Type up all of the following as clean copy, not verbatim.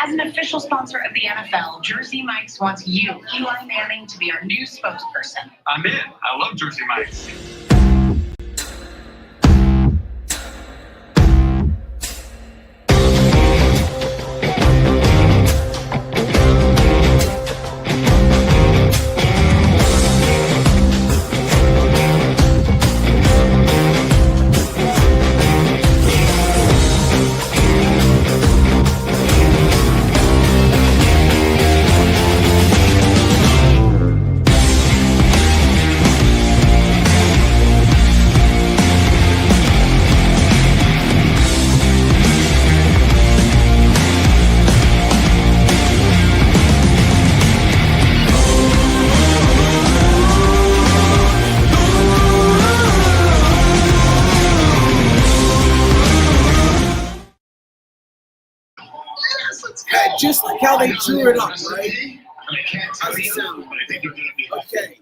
As an official sponsor of the NFL, Jersey Mike's wants you, Eli Manning, to be our new spokesperson. I'm in. I love Jersey Mike's. Just like how they drew it up, right? How's it sound? Okay.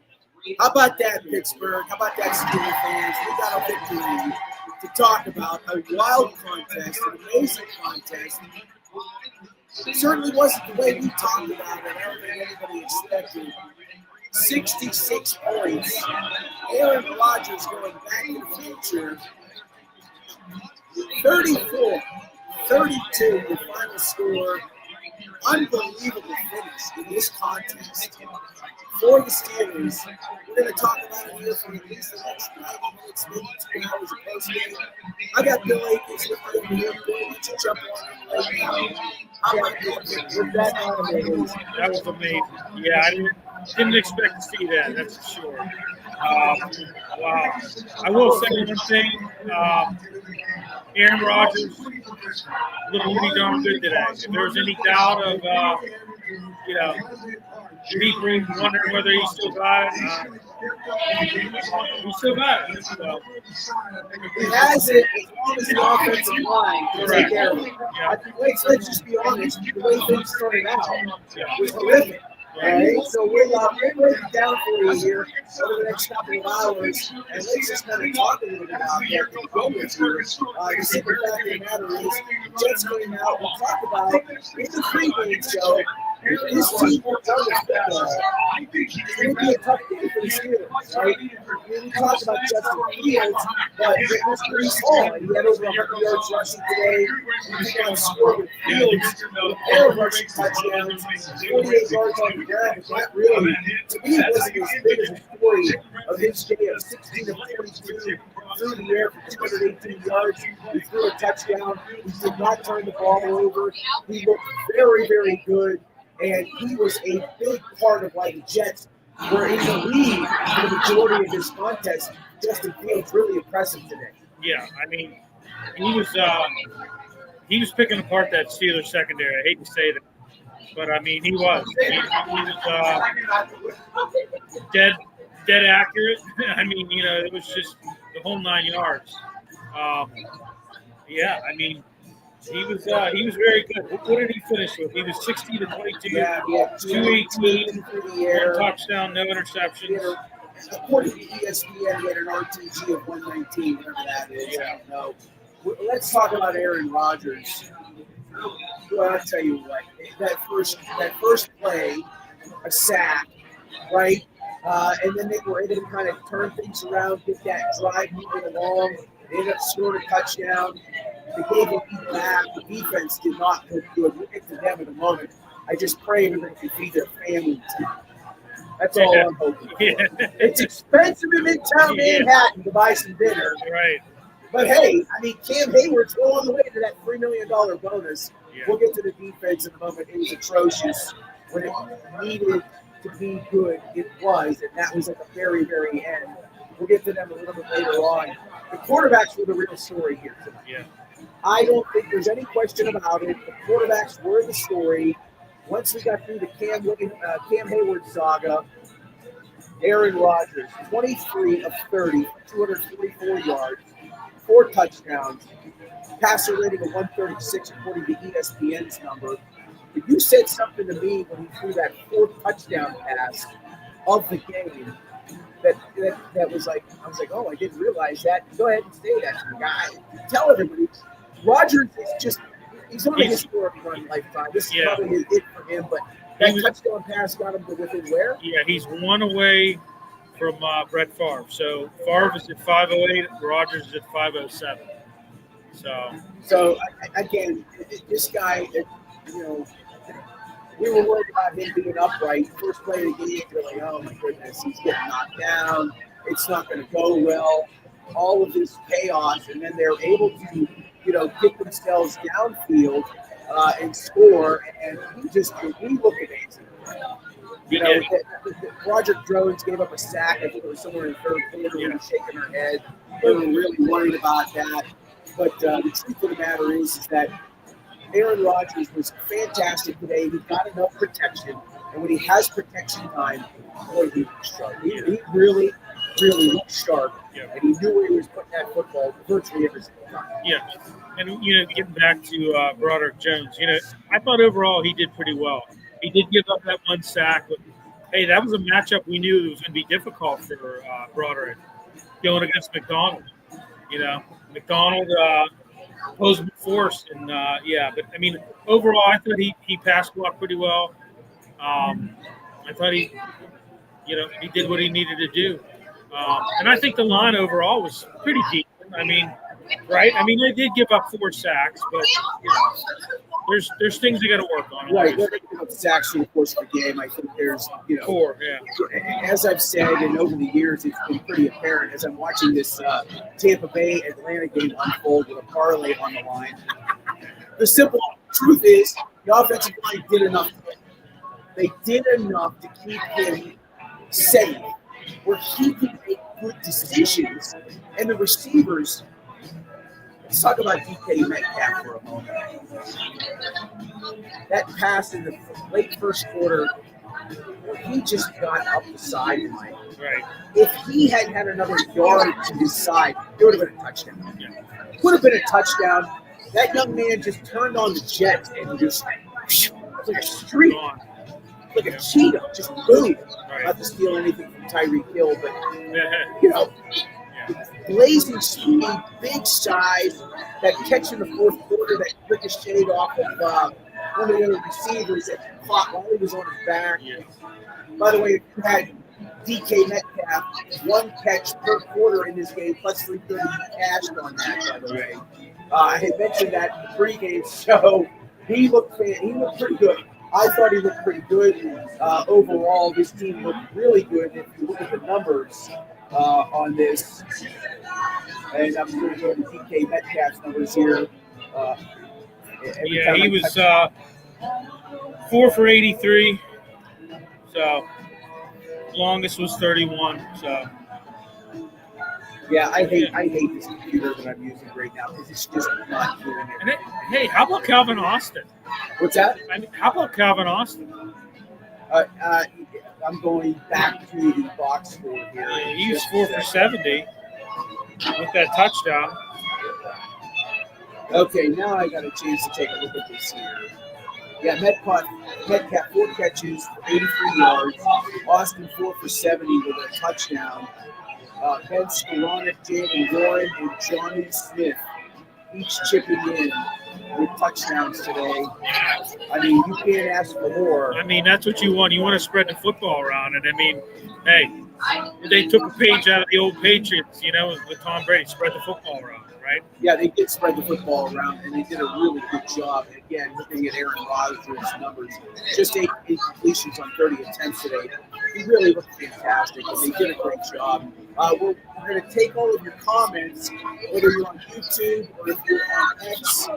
How about that, Pittsburgh? How about that, Steelers fans? We got a victory to talk about. A wild contest, an amazing contest. It certainly wasn't the way we talked about it. I don't think anybody expected. 66 points. Aaron Rodgers going back in the future. 34, 32, the final score. Unbelievable finish in this contest for the Steelers. We're going to talk about it here for at least the next 90 minutes, maybe 2 hours of post-game. I got Bill Akins with me over here. Bill, why don't you jump on in right now? How about that? That was amazing. Yeah, I didn't expect to see that, that's for sure. Wow. I will say one thing. Aaron Rodgers looked pretty darn good today. If there's any doubt of, people wondering whether he still got it, he still got it. So. He has it as long as the offensive line can take care of it. Yeah. Let's just be honest. The way things started out was horrific. Right, so we'll break it down for you here over the next couple of hours, and let's just kind of talk a little bit about that to go with here. The simple fact of the matter is, the Jets going out, we'll talk about in the pregame show. This team will tell us it's going to be a tough game for the Steelers, right? We talked about Justin Fields, but it was pretty small. He had over 100 yards rushing today. He did not score with Fields, a pair of rushing touchdowns, 48 yards on the ground. But that really, to me, wasn't as big as a story of his day of 16 of 22 through the air for 218 yards. He threw a touchdown. He did not turn the ball over. He looked very, very good. And he was a big part of why the Jets were in the lead for the majority of this contest. Justin Fields really impressive today. Yeah, I mean, he was picking apart that Steelers secondary. I hate to say that, but I mean, he was dead accurate. I mean, it was just the whole 9 yards. Yeah, I mean. He was very good. What did he finish with? He was 60 to 22. Yeah, he had 218 through the air. 1 touchdown, no interceptions. According to ESPN, he had an RTG of 119, whatever that is. Yeah. I don't know. Let's talk about Aaron Rodgers. Well, I'll tell you what. That first play, a sack, right? And then they were able to kind of turn things around, get that drive moving along. They ended up scoring a touchdown. They gave a beat back. The defense did not look good. We'll get to them in a moment. I just pray everybody can feed their family tonight. That's all I'm hoping for. Yeah. It's expensive in Midtown Manhattan to buy some dinner. Right. But hey, I mean, Cam Hayward's well on the way to that $3 million bonus. Yeah. We'll get to the defense in a moment. It was atrocious when it needed to be good. It was, and that was at the very, very end. We'll get to them a little bit later on. The quarterbacks were the real story here tonight. Yeah. I don't think there's any question about it. The quarterbacks were the story. Once we got through the Cam Hayward saga, Aaron Rodgers, 23 of 30, 244 yards, 4 touchdowns, passer rating of 136 according to ESPN's number. But you said something to me when he threw that 4th touchdown pass of the game that was like, I was like, oh, I didn't realize that. Go ahead and say that to the guy. Tell everybody. Rodgers is just, He's on a historic run lifetime. This is probably it for him, but that touchdown pass got him to within where? Yeah, he's one away from Brett Favre. So Favre is at 508, Rodgers is at 507. So again, this guy, we were worried about him being upright. First play of the game, you're like, oh my goodness, he's getting knocked down. It's not going to go well. All of this chaos, and then they're able to, get themselves downfield and score, and he looked amazing. Roger Jones gave up a sack. I think it was somewhere in the third quarter. We were shaking our head. We were really worried about that. But the truth of the matter is that Aaron Rodgers was fantastic today. He got enough protection, and when he has protection time, boy, he looks sharp. He really, really looked sharp, and he knew where he was putting that football virtually every single time. Yeah, and getting back to Broderick Jones, I thought overall he did pretty well. He did give up that one sack, but hey, that was a matchup we knew it was going to be difficult for Broderick going against McDonald. McDonald posed force, and but I mean, overall, I thought he passed blocked pretty well. I thought he did what he needed to do, and I think the line overall was pretty decent. I mean, right? I mean, they did give up 4 sacks, but there's things they got to work on. Right, they're going to give up sacks in the course of the game. I think there's 4. Yeah. As I've said, and over the years, it's been pretty apparent as I'm watching this Tampa Bay Atlanta game unfold with a parlay on the line. The simple truth is, the offensive line did enough. They did enough to keep him safe, where he could make good decisions, and the receivers. Let's talk about DK Metcalf for a moment. That pass in the late first quarter, he just got up the sideline. Right. If he hadn't had another yard to his side, it would have been a touchdown. Yeah. It would have been a touchdown. That young man just turned on the jet and just like a streak, like a cheetah, just boom. Right. Not to steal anything from Tyreek Hill, but blazing speed, big size, that catch in the fourth quarter that ricocheted off of one of the other receivers that caught while he was on his back. Yeah. By the way, if you had DK Metcalf, 1 catch per quarter in this game, plus 330 cashed on that, by the way. I had mentioned that in the pregame show. He looked pretty good. I thought he looked pretty good. Overall, this team looked really good. If you look at the numbers on this, and I'm going to go to DK Metcalf's numbers here. He was 4 for 83. So longest was 31. So yeah, I hate this computer that I'm using right now because it's just not doing it. Hey, how about Calvin Austin? What's that? I mean, how about Calvin Austin? I'm going back to the box score here. Yeah, he was 4 for 70 with that touchdown. Okay, now I got a chance to take a look at this here. Yeah, Metcalf 4 catches for 83 yards. Austin 4 for 70 with a touchdown. Ben Skoranek, Jalen Warren, and Johnny Smith each chipping in with touchdowns today. I mean, you can't ask for more. I mean, that's what you want. You want to spread the football around. And, I mean, hey, they took a page out of the old Patriots, with Tom Brady, spread the football around, right? Yeah, they did spread the football around, and they did a really good job. And again, looking at Aaron Rodgers' numbers, just 8 completions on 30 attempts today. He really looked fantastic, and they did a great job. We're going to take all of your comments, whether you're on YouTube or if you're on X.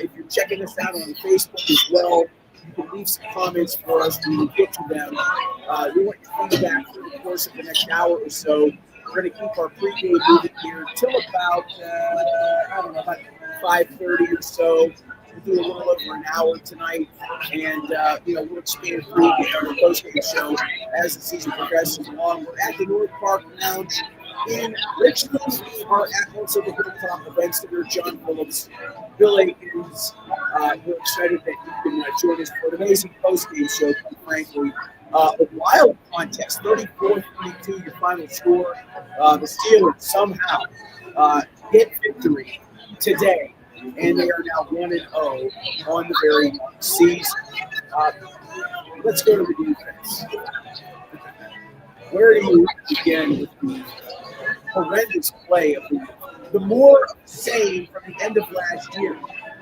If you're checking us out on Facebook as well, you can leave some comments for us. We will get to them. We want your feedback through the course of the next hour or so. We're going to keep our pregame moving here until about, about 5:30 or so. We'll do a little over an hour tonight, and we'll expand pregame or postgame show as the season progresses along. We're at the North Park Lounge in Richmond. We're at also the Hilltop Events Center. John Phillips, Bill Akins. We're excited that you can join us for an amazing postgame show, quite frankly. A wild contest, 34-22, your final score. The Steelers somehow get victory today and they are now 1-0 on the very season. Let's go to the defense. Where do you begin with the horrendous play of the more same from the end of last year?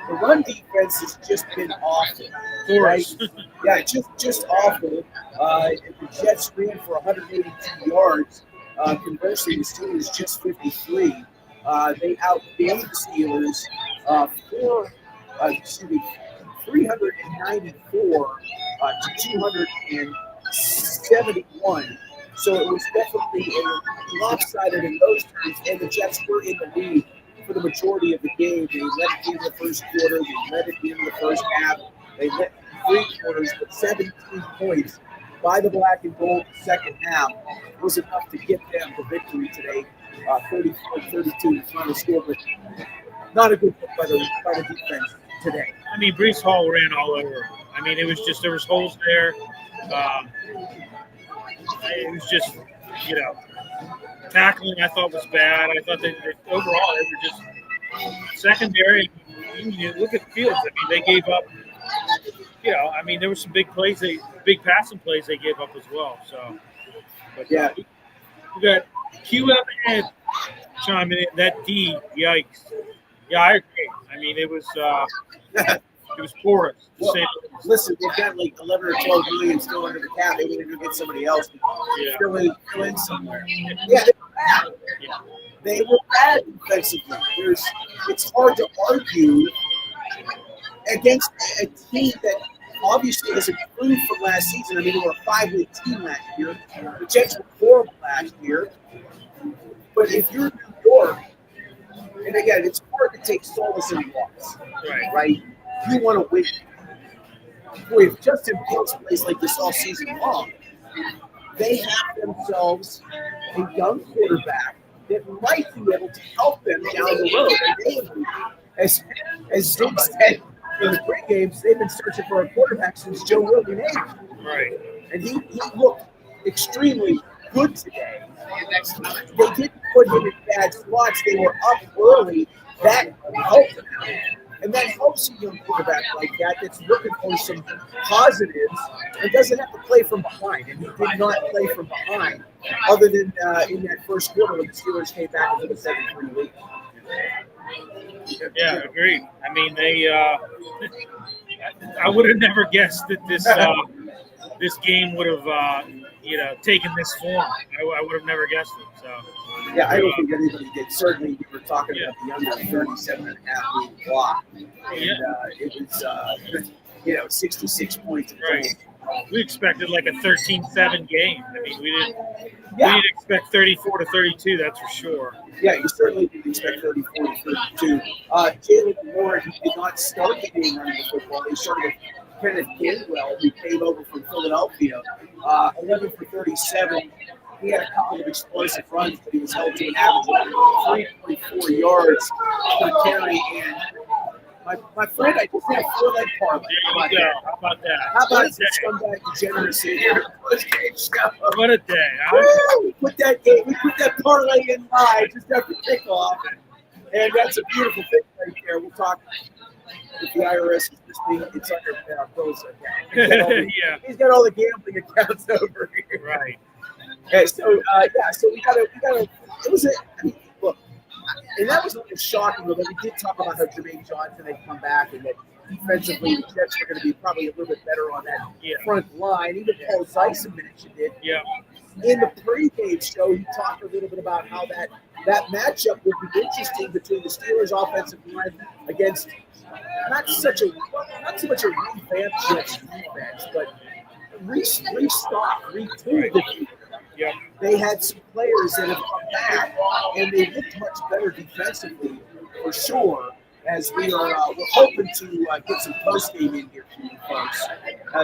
The run defense has just been awful, right? Yeah, just awful. The Jets ran for 182 yards. Conversely, the Steelers just 53. They outgained the Steelers 394 to 271. So it was definitely a lopsided in those terms, and the Jets were in the lead for the majority of the game. They led it in the first quarter, they led it in the first half, they led 3 quarters, but 17 points by the black and gold in the second half was enough to get them the victory today. 34-32 the final score, but not a good look by the defense today. I mean, Brees Hall ran all over. I mean, it was just, there was holes there. It was just, tackling I thought was bad. I thought that overall they were just secondary. You look at Fields. I mean, they gave up. There were some big plays, big passing plays they gave up as well. So, but yeah, we got QM and chiming in. That D, yikes. Yeah, I agree. I mean, it was porous. Well, listen, they've got like 11 or 12 million still under the cap. They need to get somebody else to fill in somewhere. Yeah, they were bad. Yeah. They were bad defensively. It's hard to argue against a team that obviously has improved from last season. I mean, they were a 5-win team last year. The Jets were horrible last year. But if you're New York, and again, it's hard to take solace in loss, right? You want to win. Boy, if Justin Fields plays like this all season long, they have themselves a young quarterback that might be able to help them down the road. And they, as Zig said in the pre-games, they've been searching for a quarterback since Joe Wilson aged. Right. And he looked extremely good today. They didn't put him in bad slots. They were up early. That helped them out. And that helps a young quarterback like that that's looking for some positives and doesn't have to play from behind. And he did not play from behind other than in that first quarter when the Steelers came back into the 7-3 lead. Yeah, agreed. I mean, I would have never guessed that this game would have, taken this form. I would have never guessed it. So. Yeah, I don't think anybody did. Certainly, we were talking about the under 37.5 lead block. And it was, 66 points. Right. We expected like a 13-7 game. I mean, we didn't expect 34 to 32, that's for sure. Yeah, you certainly didn't expect 34 to 32. Jalen Ward, he did not start the game running the football. He started with Kenneth Gainwell, who came over from Philadelphia. 11 for 37. He had a couple of explosive runs, but he was held to an average of 3.4 yards per carry. And my friend, I just had 4-leg parlay. How about that? How about some scumbag degeneracy here? What a day. We put that parlay in live just after kickoff. And that's a beautiful thing right there. We'll talk if the IRS is listening. It's under Bill's account. He's got all the gambling accounts over here. Right. And so we gotta. It was look, and that was really shocking. Though, that we did talk about how Jermaine Johnson had come back, and that defensively the Jets were going to be probably a little bit better on that front line. Even Paul Zeisen mentioned it. Yeah. In the pregame show, he talked a little bit about how that matchup would be interesting between the Steelers' offensive line against not so much a revamped Jets defense, but restocked, retooled. Yep. They had some players that have come back, and they looked much better defensively, for sure, as we're hoping to get some post-game in here for you folks.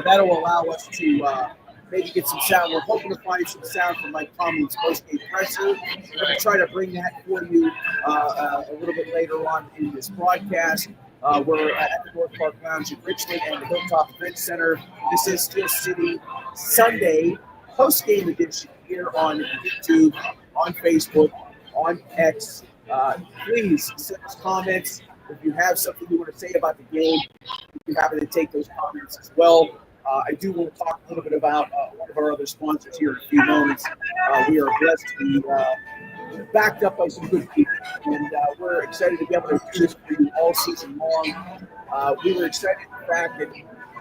That'll allow us to maybe get some sound. We're hoping to find some sound from Mike Tomlin's post-game presser. We're going to try to bring that for you a little bit later on in this broadcast. We're at the North Park Lounge in Richmond and the Hilltop Event Center. This is Steel City Sunday post-game edition here on YouTube, on Facebook, on X. Please send us comments. If you have something you want to say about the game, we'd be happy to take those comments as well. I do want to talk a little bit about one of our other sponsors here in a few moments. We are blessed to be backed up by some good people, and we're excited to be able to do this for you all season long. We were excited at the fact that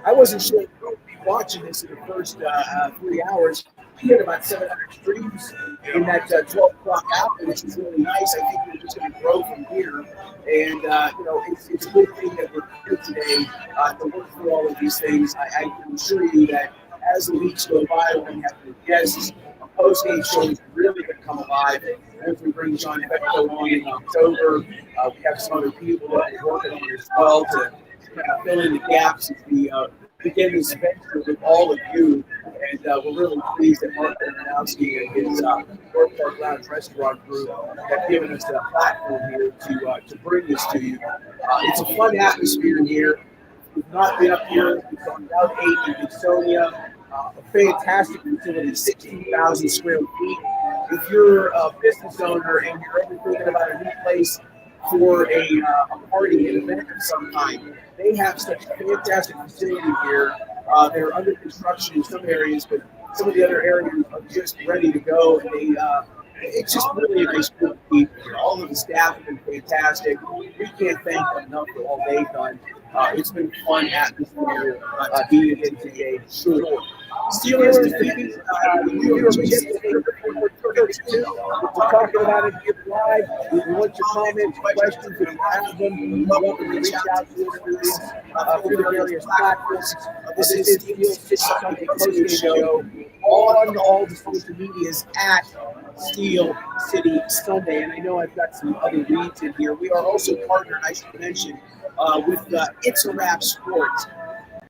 I wasn't sure we would be watching this in the first 3 hours. We had about 700 streams in that 12 o'clock hour, which is really nice. I think we're just going to grow from here. And, it's a good thing that we're here today to work through all of these things. I can assure you that as the weeks go by, we're going to have new guests. Our post-game show is really going to come alive. As we bring John Petco on in October, we have some other people that we're working on as well to kind of fill in the gaps as we begin this venture with all of you. And we're really pleased that Mark Aronofsky and his North Park Lounge Restaurant Group have given us a platform here to bring this to you. It's a fun atmosphere here. We've not been up here. It's on Route 8 in Gibsonia. A fantastic facility, 16,000 square feet. If you're a business owner and you're ever thinking about a new place for a party, an event of some kind, they have such a fantastic facility here. They're under construction in some areas, but some of the other areas are just ready to go. And it's just really a nice group of people. All of the staff have been fantastic. We can't thank them enough for all they've done. It's been a fun atmosphere being at NCAA. Sure. Steelers defeated the New York Jets. We're talking about it here live. We want your comments, questions, if you have them. You're welcome to reach out to us through the various platforms. This is Steel City Sunday Postgame Show on all the social medias at Steel City Sunday. And I know I've got some other reads in here. We are also partnered, I should mention, with It's a Wrap Sports.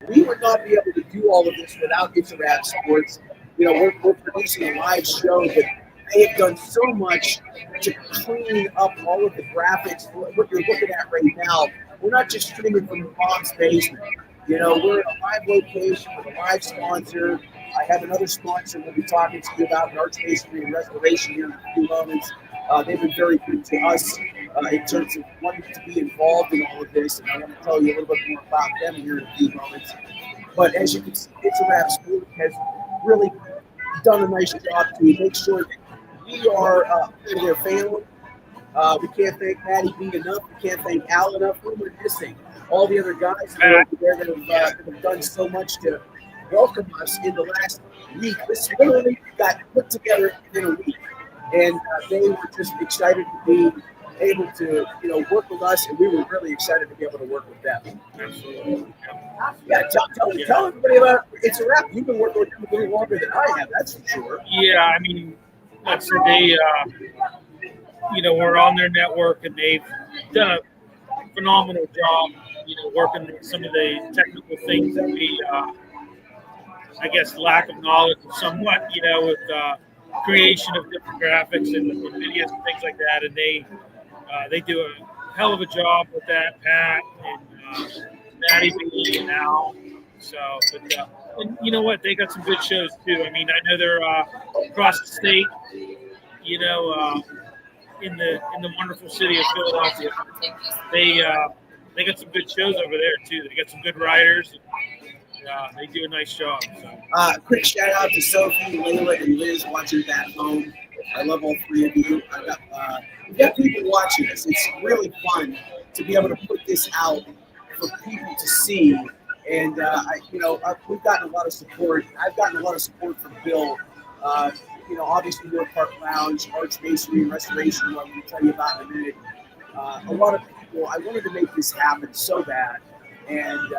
We would not be able to do all of this without It's a Wrap Sports. We're producing a live show, but they have done so much to clean up all of the graphics. What you're looking at right now, we're not just streaming from mom's basement. We're in a live location with a live sponsor. I have another sponsor we'll be talking to you about in Arch Masonry and Restoration here in a few moments. They've been very good to us in terms of wanting to be involved in all of this, and I'm going to tell you a little bit more about them here in a few moments. But as you can see, It's a Wrap Sport has really done a nice job to make sure that we are part of their family. We can't thank Maddie B enough. We can't thank Al enough. Who we're missing? All the other guys that are over there that have done so much to welcome us in the last week. This literally got put together in a week. And they were just excited to be able to, work with us, and we were really excited to be able to work with them. Absolutely. Yeah, tell everybody about It's a Wrap. You've been working with them a little longer than I have, that's for sure. Yeah, I mean, like I said, they, we're on their network, and they've done a phenomenal job, working with some of the technical things that we, I guess, lack of knowledge somewhat, with creation of different graphics and videos and things like that, and they do a hell of a job with that, Pat and Maddie B and Al. So, but and you know what? They got some good shows too. I mean, I know they're across the state, in the wonderful city of Philadelphia. They got some good shows over there too. They got some good writers. They do a nice job. So. Quick shout out to Sophie, Layla, and Liz watching that home. I love all three of you. We've got people watching us. It's really fun to be able to put this out for people to see. And we've gotten a lot of support. I've gotten a lot of support from Bill. Obviously North Park Lounge, Arch Masonry and Restoration, what I'm going to tell you about in a minute. A lot of people. I wanted to make this happen so bad. And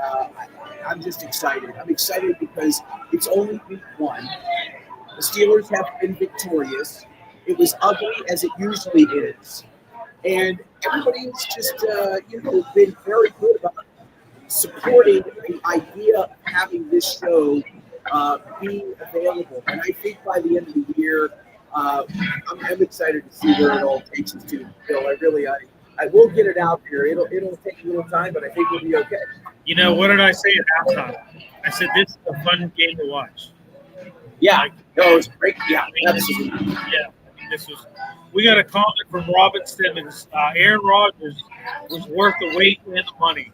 I'm just excited. I'm excited because it's only week one. The Steelers have been victorious. It was ugly as it usually is. And everybody's just, been very good about supporting the idea of having this show being available. And I think by the end of the year, I'm excited to see where it all takes us to. Bill, I will get it out there. It'll take a little time, but I think we'll be okay. What did I say at halftime? I said this is a fun game to watch. Yeah, it's great. Yeah, absolutely. Yeah, We got a comment from Robin Simmons. Aaron Rodgers was worth the wait and the money.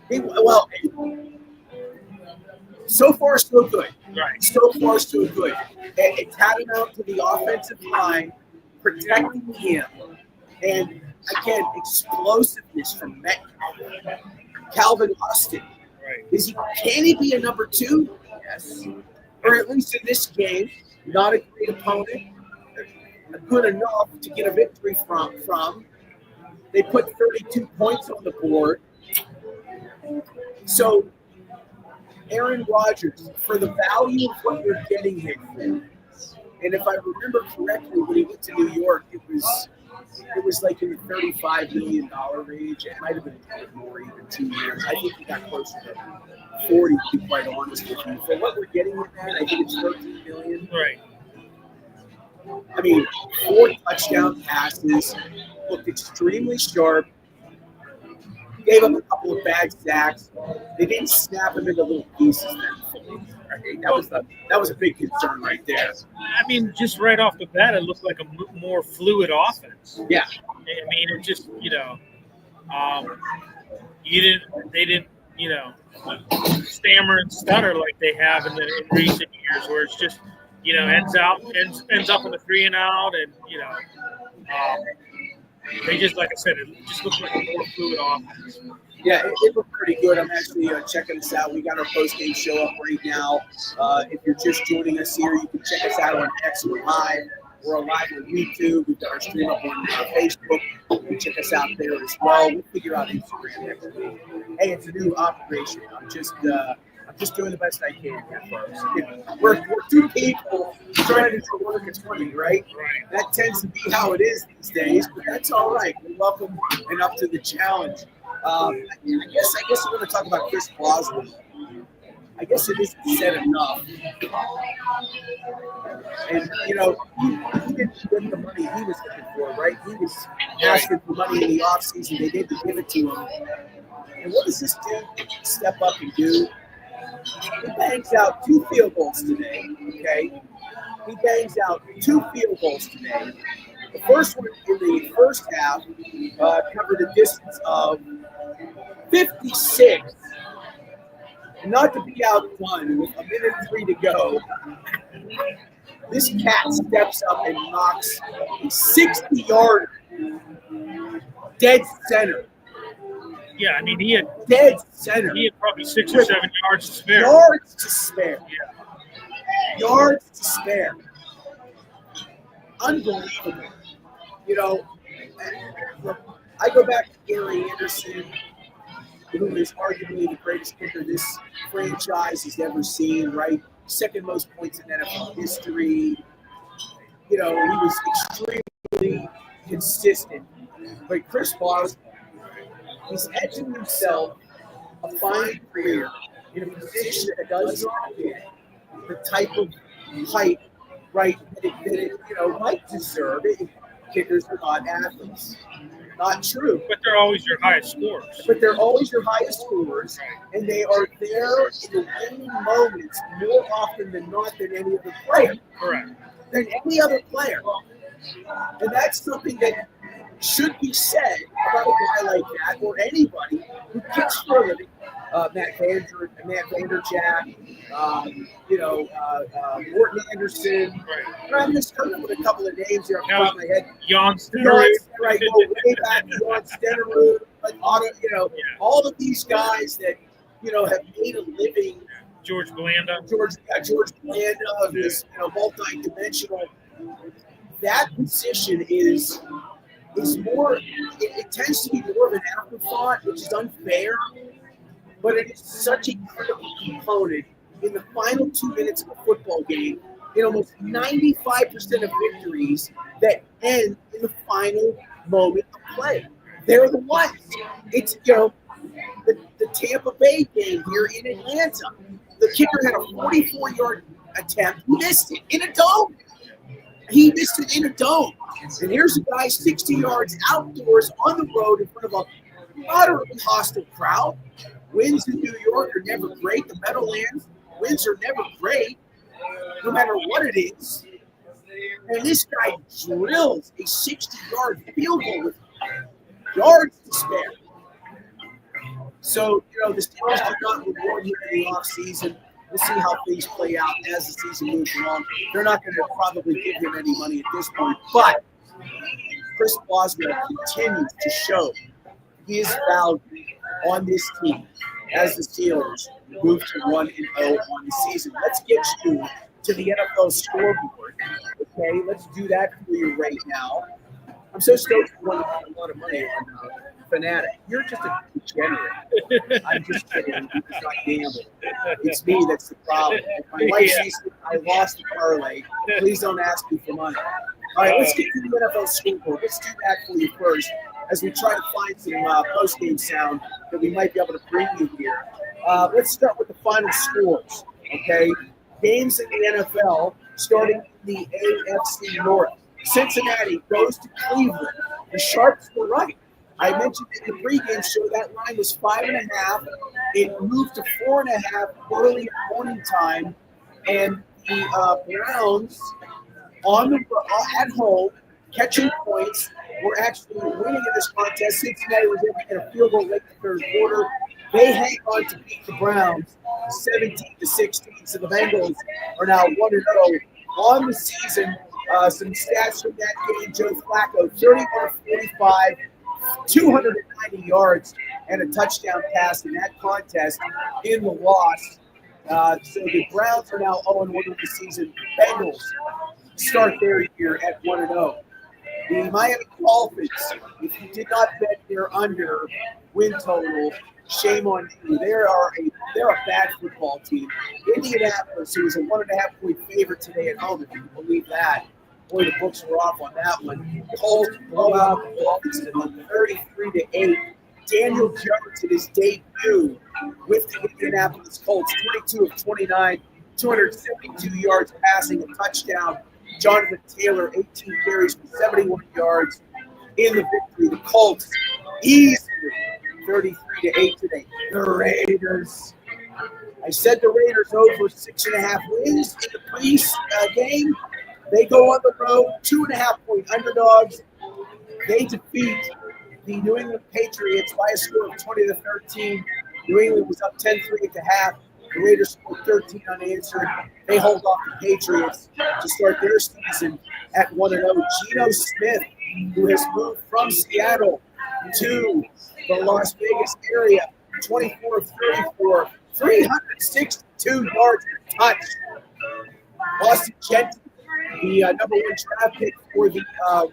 Well, so far so good. Right. So far so good. And it tapped out to the offensive line, protecting him, and again, explosiveness from Metcalf. Calvin Austin. Right. Can he be a number 2? Yes. Or at least in this game, not a great opponent, good enough to get a victory from. They put 32 points on the board. So, Aaron Rodgers, for the value of what you're getting him for, and if I remember correctly, when he went to New York, it was like in the $35 million range. It might have been a bit more, even 2 years. I think he got closer to 40, to be quite honest with you. For what we're getting with that, I think it's $13 million. Right. I mean, 4 touchdown passes, looked extremely sharp, gave up a couple of bad sacks. They didn't snap him into little pieces. That was a big concern right there. I mean, just right off the bat, it looked like a more fluid offense. Yeah. I mean, it just, they didn't, stammer and stutter like they have in recent years, where it's just, ends up in a 3 and out, and they just, like I said, it just looks like a more fluid offense. Yeah, it looked pretty good. I'm actually checking us out. We got our post-game show up right now. If you're just joining us here, you can check us out on X. We're live. We're live on YouTube. We've got our stream up on Facebook. You can check us out there as well. We'll figure out Instagram next week. Hey, it's a new operation. I'm just doing the best I can here, folks. We're 2 people trying to do work at 20, right? That tends to be how it is these days, but that's all right. We're welcome and up to the challenge. I guess I want to talk about Chris Boswell. I guess it isn't said enough. And, he didn't get the money he was looking for, right? He was asking for money in the offseason. They didn't give it to him. And what does this dude step up and do? He bangs out 2 field goals today, okay? He bangs out 2 field goals today. The first one in the first half covered a distance of 56. And not to be outdone, with a minute 3 to go, this cat steps up and knocks a 60-yard dead center. Yeah, I mean, he had dead center. He had probably 6 or 7 yards to spare. Yards to spare. Yeah. Yards to spare. Unbelievable. I go back to Gary Anderson, who is arguably the greatest kicker this franchise has ever seen, right? Second most points in NFL history. He was extremely consistent. But Chris Boswell, he's etching himself a fine career in a position that does not get the type of hype, right, that it might deserve. Kickers are not athletes. Not true. But they're always your highest scorers. And they are there in the winning moments more often than not than any other player. Correct. Than any other player. And that's something that should be said about a guy like that, or anybody who kicks for a living. Matt Vanderjack, Morton Anderson. Right. I'm just coming with a couple of names here off the top of my head. Jan Stenerud. Right, go way back to Jan Stenerud, all of these guys that, have made a living. George Blanda. George Blanda, who's multi-dimensional. That position is more. It tends to be more of an afterthought, which is unfair. But it is such a critical component in the final 2 minutes of a football game. In almost 95% of victories that end in the final moment of play. They're the ones. It's the Tampa Bay game here in Atlanta. The kicker had a 44-yard attempt. He missed it in a dome. And here's a guy 60 yards outdoors on the road in front of a moderately hostile crowd. Winds in New York are never great. The Meadowlands, winds are never great, no matter what it is. And this guy drills a 60-yard field goal with yards to spare. So, the Steelers did not reward him in the offseason. We'll see how things play out as the season moves along. They're not going to probably give him any money at this point. But Chris Boswell continues to show his value on this team as the Steelers move to 1-0 on the season. Let's get you to the NFL scoreboard. Okay, let's do that for you right now. I'm so stoked you want to put a lot of money on Fanatic. You're just a degenerate. I'm just kidding. You just not gamble. It's me that's the problem. If my wife sees that I lost the parlay, please don't ask me for money. All right, let's get to the NFL scoreboard. Let's do that for you first as we try to find some post-game sound that we might be able to bring you here. Let's start with the final scores, okay? Games in the NFL starting in the AFC North. Cincinnati goes to Cleveland. The Sharps were right. I mentioned in the pregame show that line was 5.5. It moved to 4.5 early in morning time, and the Browns at home catching points were actually winning in this contest. Cincinnati was able to get a field goal late in the third quarter. They hang on to beat the Browns 17-16. So the Bengals are now 1-0 on the season. Some stats from that game: Joe Flacco, 31-45. 290 yards and a touchdown pass in that contest in the loss. So the Browns are now 0-1 in the season. Bengals start their year at 1-0. The Miami Dolphins, if you did not bet their under win total, shame on you. They're a bad football team. Indianapolis, who was a 1.5-point favorite today at home, if you can believe that. Boy, the books were off on that one. Colts blow out the Dolphins to 33-8. Daniel Jones in his debut with the Indianapolis Colts, 22 of 29, 272 yards passing, a touchdown. Jonathan Taylor, 18 carries for 71 yards in the victory. The Colts easily 33-8 today. The Raiders. I said the Raiders over 6.5 wins in the pre-game. They go on the road, 2.5-point underdogs. They defeat the New England Patriots by a score of 20-13. New England was up 10-3 at the half. The Raiders scored 13 unanswered. They hold off the Patriots to start their season at 1-0. Geno Smith, who has moved from Seattle to the Las Vegas area, 24 of 34, 362 yards and a touch. Austin Jensen, the number 1 draft pick for the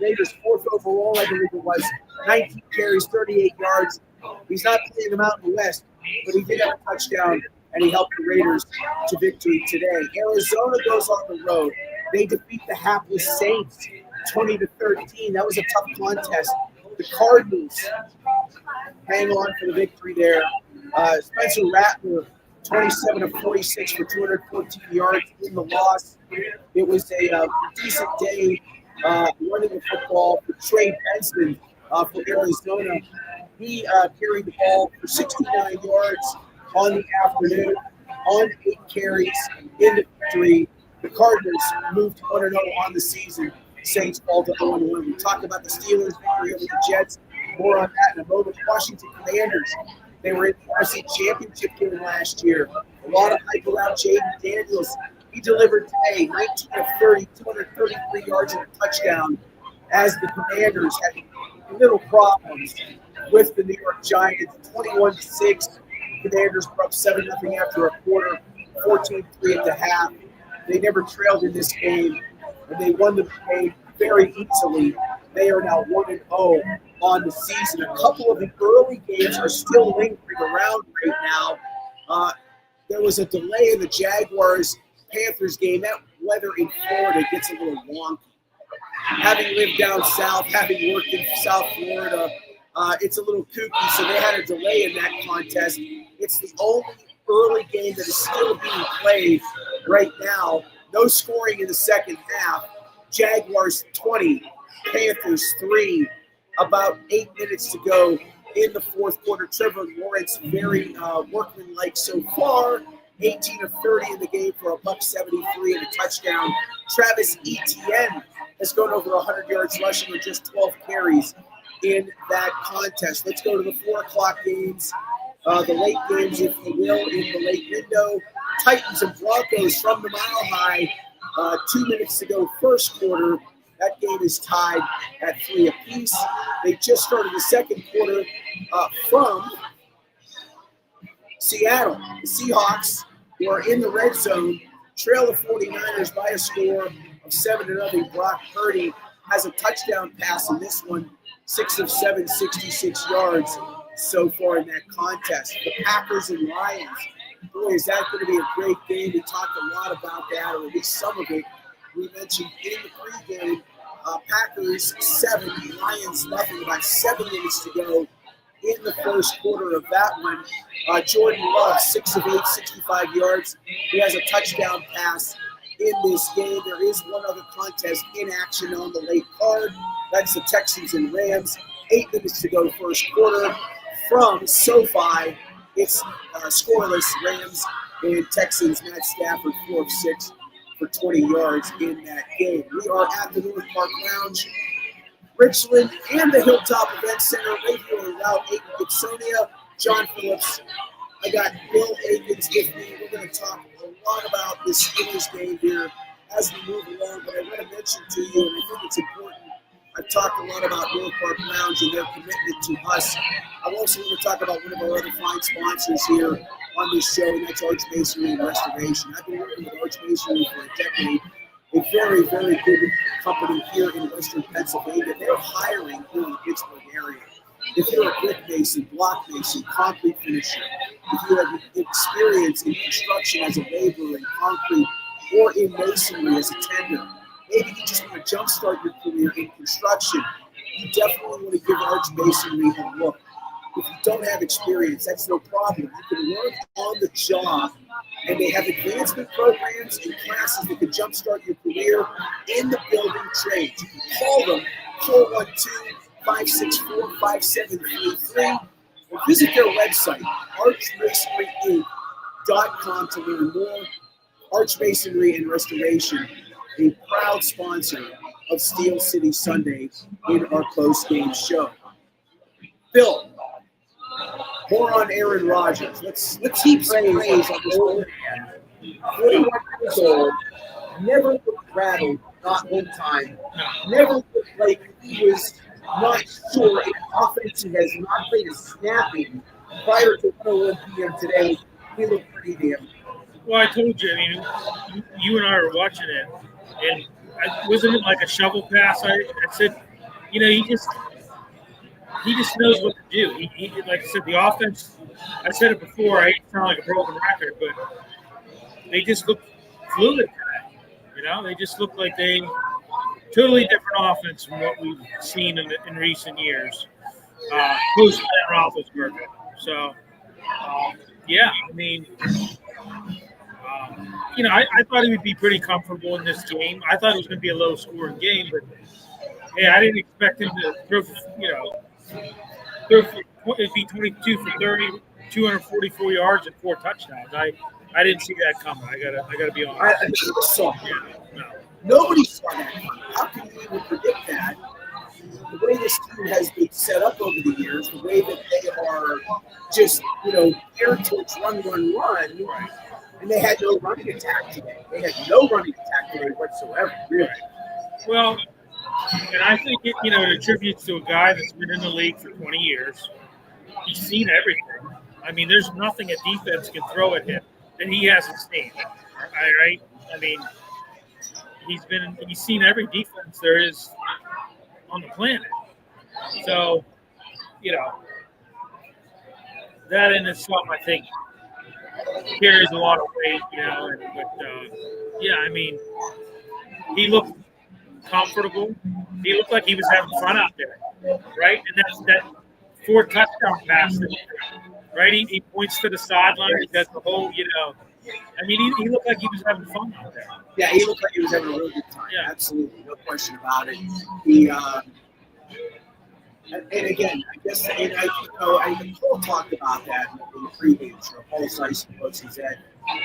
Raiders, 4th overall, I believe it was, 19 carries, 38 yards. He's not playing the Mountain West, but he did have a touchdown, and he helped the Raiders to victory today. Arizona goes on the road. They defeat the hapless Saints 20-13. That was a tough contest. The Cardinals hang on for the victory there. Spencer Rattler, 27 of 46 for 214 yards in the loss. It was a decent day running the football for Trey Benson for Arizona. He carried the ball for 69 yards on the afternoon, on 8 carries in the victory. The Cardinals moved to 1-0 on the season. Saints fall to 0-1. We talked about the Steelers' victory over the Jets. More on that in a moment. Washington Commanders, they were in the NFC Championship game last year. A lot of hype around Jaden Daniels. He delivered today 19 of 30, 233 yards and a touchdown as the Commanders had little problems with the New York Giants. 21-6. Commanders were up 7-0 after a quarter, 14-3 at the half. They never trailed in this game, and they won the game very easily. They are now 1-0 on the season. A couple of the early games are still lingering around right now. There was a delay in the Jaguars-Panthers game. That weather in Florida gets a little wonky. Having lived down south, having worked in South Florida, it's a little kooky, so they had a delay in that contest. It's the only early game that is still being played right now. No scoring in the second half. Jaguars 20, Panthers 3. About 8 minutes to go in the fourth quarter. Trevor Lawrence, very workmanlike so far. 18 of 30 in the game for $173 and a touchdown. Travis Etienne has gone over 100 yards rushing with just 12 carries in that contest. Let's go to the 4 o'clock games, the late games, if you will, in the late window. Titans and Broncos from the Mile High. 2 minutes to go, first quarter. That game is tied at 3 apiece. They just started the second quarter from Seattle. The Seahawks, who are in the red zone, trail the 49ers by a score of 7-0. Brock Purdy has a touchdown pass in this one, 6 of 7, 66 yards so far in that contest. The Packers and Lions. Boy, is that going to be a great game. We talked a lot about that, or at least some of it. We mentioned in the pregame, Packers 7, Lions nothing, about 7 minutes to go in the first quarter of that one. Jordan Love, 6 of 8, 65 yards. He has a touchdown pass in this game. There is one other contest in action on the late card. That's the Texans and Rams. 8 minutes to go first quarter. From SoFi, it's scoreless. Rams and Texans. Matt Stafford, 4 of 6 for 20 yards in that game. We are at the North Park Lounge, Richland, and the Hilltop Event Center right here on Route 8 in Gibsonia. John Phillips. I got Bill Aikens with me. We're going to talk a lot about this Steelers game here as we move along, but I want to mention to you, and I think it's important, I've talked a lot about North Park Lounge and their commitment to us. I also want to talk about one of our other fine sponsors here on this show, and that's Arch Masonry and Restoration. I've been working with Arch Masonry for a decade, a very, very good company here in Western Pennsylvania. They're hiring here in the Pittsburgh area. If you're a brick mason, block mason, concrete finisher, if you have experience in construction as a laborer in concrete or in masonry as a tender, maybe you just want to jumpstart your career in construction, you definitely want to give Arch Masonry a look. If you don't have experience, that's no problem. You can learn on the job, and they have advancement programs and classes that can jumpstart your career in the building trades. You can call them 412-564-5733 or visit their website, archmasoryinc.com, to learn more. Arch Masonry and Restoration, a proud sponsor of Steel City Sunday in our post-game show. Bill, more on Aaron Rodgers. Let's keep saying praise on this old man. 41 years old, never looked rattled, not one time. Never looked like he was not sure if offense has not played a snapping prior to 1:01 p.m. today. He looked pretty damn. Well, I told you. I mean, you and I were watching it, and wasn't it like a shovel pass? I said, you know, he just knows what to do. He like I said, the offense. I said it before. I hate to sound like a broken record, but they just look fluid today. You know, they just look like they totally different offense from what we've seen in recent years. Post Ben Roethlisberger. So, yeah, I mean. You know, I thought he would be pretty comfortable in this game. I thought it was going to be a low-scoring game, but hey, I didn't expect him to throw, it'd be 22 for 30, 244 yards and 4 touchdowns. I didn't see that coming. I gotta be honest. I never saw it. Yeah, no. Nobody saw that coming. How can you even predict that? The way this team has been set up over the years, the way that they are just, geared towards run, Right. and they had no running attack today. They had no running attack today whatsoever, really. Well, and I think it attributes to a guy that's been in the league for 20 years. He's seen everything. I mean, there's nothing a defense can throw at him that he hasn't seen. All right? I mean, he's seen every defense there is on the planet. So, that in itself, I think, carries a lot of weight, yeah, I mean, he looked comfortable. He looked like he was having fun out there, right? And that's that 4 touchdown pass, right? He points to the sideline. He does the whole, I mean, he looked like he was having fun out there. Yeah, he looked like he was having a really good time. Yeah. Absolutely, no question about it. He, and again, I guess, and Paul talked about that in the pregame show. Paul Sison, who's that,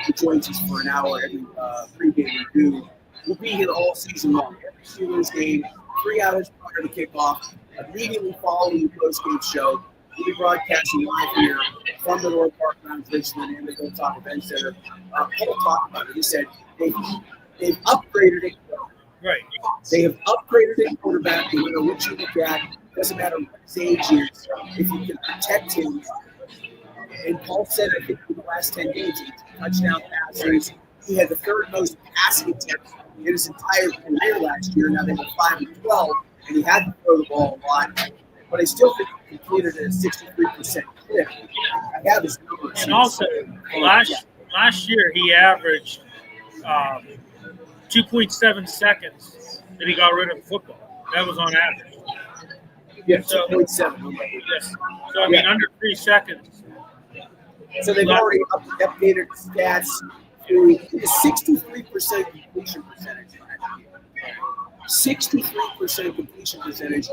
he joins us for an hour every pregame review will be here all season long. Every Steelers game, 3 hours prior to kickoff, immediately following the post-game show. We'll be broadcasting live here from the North Park Grounds, Richmond, and the Hilltop Event Center. Paul talked about it. He said they've upgraded it. Right. They have upgraded their quarterback. No matter what you look at, doesn't matter what his age is. If you can protect him, and Paul said, I think in the last 10 games, he touchdown passes. He had the third most passing attempts in his entire career last year. Now they were 5-12, and he had to throw the ball a lot. But I still think he completed at a 63% clip. I have his numbers. And also, last year he averaged 2.7 seconds that he got rid of the football. That was on average. Yeah, so 2.7. Yes. So I mean, under 3 seconds. So they've already updated stats to 63% completion percentage. 63% completion percentage.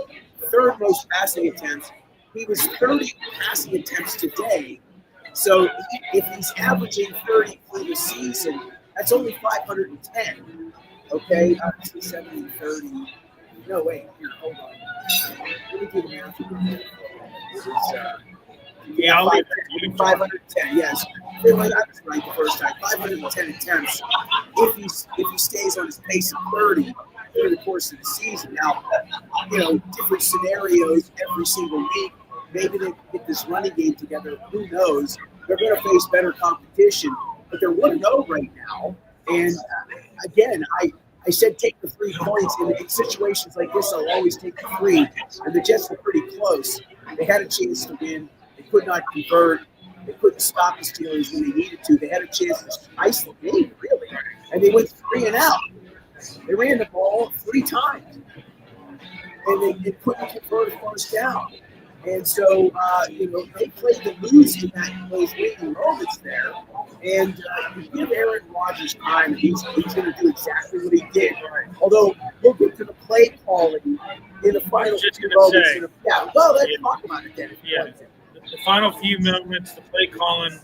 Third most passing attempts. He was 30 passing attempts today. So if he's averaging 30 for the season, that's only 510. Okay, 70, 30. No, wait. Here, hold on. Let me do the math. Yeah, 510. Yes, I was right the first time. 510 attempts. If he stays on his pace of 30 through the course of the season. Now, different scenarios every single week. Maybe they get this running game together. Who knows? They're going to face better competition, but they're 1-0 right now. And again, I said take the 3 points. In situations like this, I'll always take the 3. And the Jets were pretty close. They had a chance to win. They could not convert. They couldn't stop the Steelers when they needed to. They had a chance to ice the game, really. And they went 3 and out. They ran the ball 3 times. And they couldn't convert a first down. And so, they played to lose in those waiting moments there. And you give Aaron Rodgers time, he's going to do exactly what he did. Although we'll get to the play calling in the final few moments. Let's talk about it then. Yeah, the final few moments, the play calling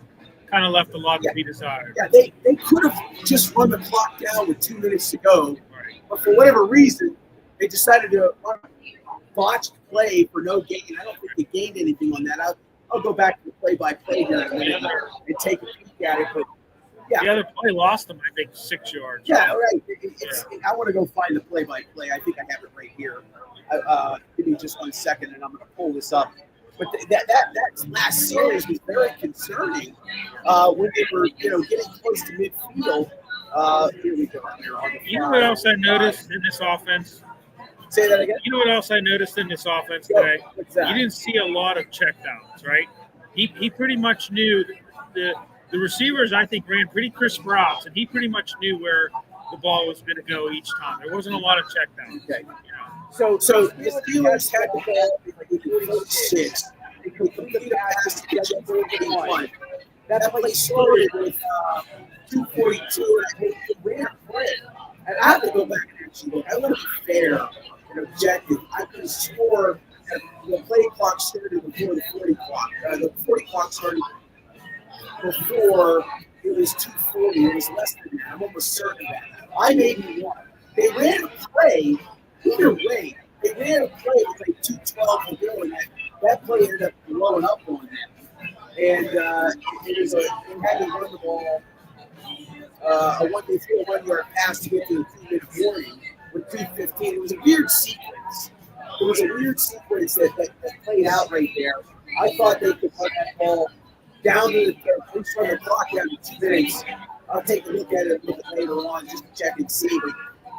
kind of left a lot to be desired. Yeah, they could have just run the clock down with 2 minutes to go. But for whatever reason, they decided to run a botched play for no gain. I don't think they gained anything on that. I'll go back to the play-by-play here in a minute and take a peek at it. But yeah, the other play lost them, I think, 6 yards. Yeah, right. I want to go find the play-by-play. I think I have it right here. Give me just 1 second, and I'm going to pull this up. But that last series was very concerning when they were, getting close to midfield. Here we go. You know what else I noticed in this offense? Say that again. You know what else I noticed in this offense today? What's that? You didn't see a lot of checkdowns, right? He pretty much knew the receivers, I think, ran pretty crisp routes, and he pretty much knew where the ball was going to go each time. There wasn't a lot of checkdowns. Okay. So the Steelers had the ball in 46. They completed a pass to get up 31. That play started with 2:42, and they ran a play. And I have to go back and actually look. I want to be fair and objective. I could have swore that the play clock started before the 40 clock. The 40 clock started before it was 2:40. It was less than that. I'm almost certain of that. I may be wrong. They ran a play. Either way, they ran a play with like 2:12 to go, and that play ended up blowing up on them. And they had to run the ball. A 1-yard pass to get to the 2-minute warning with 2:15. It was a weird sequence. It was a weird sequence that played out right there. I thought they could run that ball down to the clock down to 2 minutes. I'll take a look at it later on just to check and see. But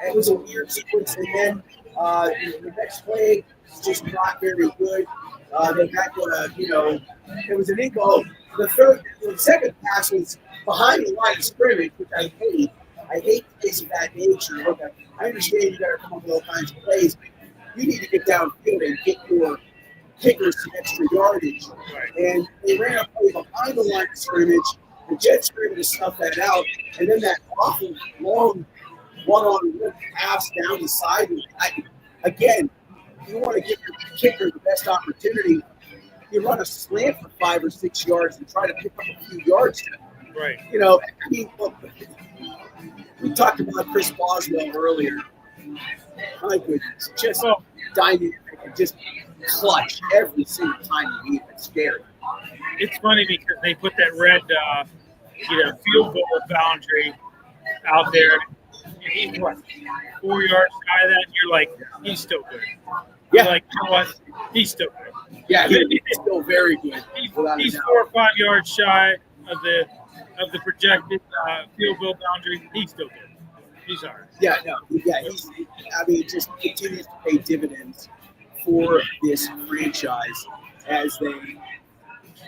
it was a weird sequence. And then the next play was just not very good. They had to, it was an income. The second pass was behind the line of scrimmage, which I hate. I hate plays of that nature. Look, I understand you got to come up with all kinds of plays, but you need to get downfield and get your kickers some extra yardage. And they ran a play behind the line of scrimmage. The Jets were able to snuff that out, and then that awful long one-on-one pass down the sideline. Again, you want to give your kicker the best opportunity. You run a slant for 5 or 6 yards and try to pick up a few yards. Right. I mean, look, We talked about Chris Boswell earlier. My goodness, just dynamic and just clutch every single time you need it. It's scary. It's funny because they put that red, field goal boundary out there, and he's what, 4 yards shy of that, and you're like, he's still good. Yeah. You're like, you know what? He's still good. Yeah, he's still very good. He's 4 or 5 yards shy of the projected field goal boundary. He's still good. He's all right. Yeah, no, yeah, it just continues to pay dividends for this franchise as they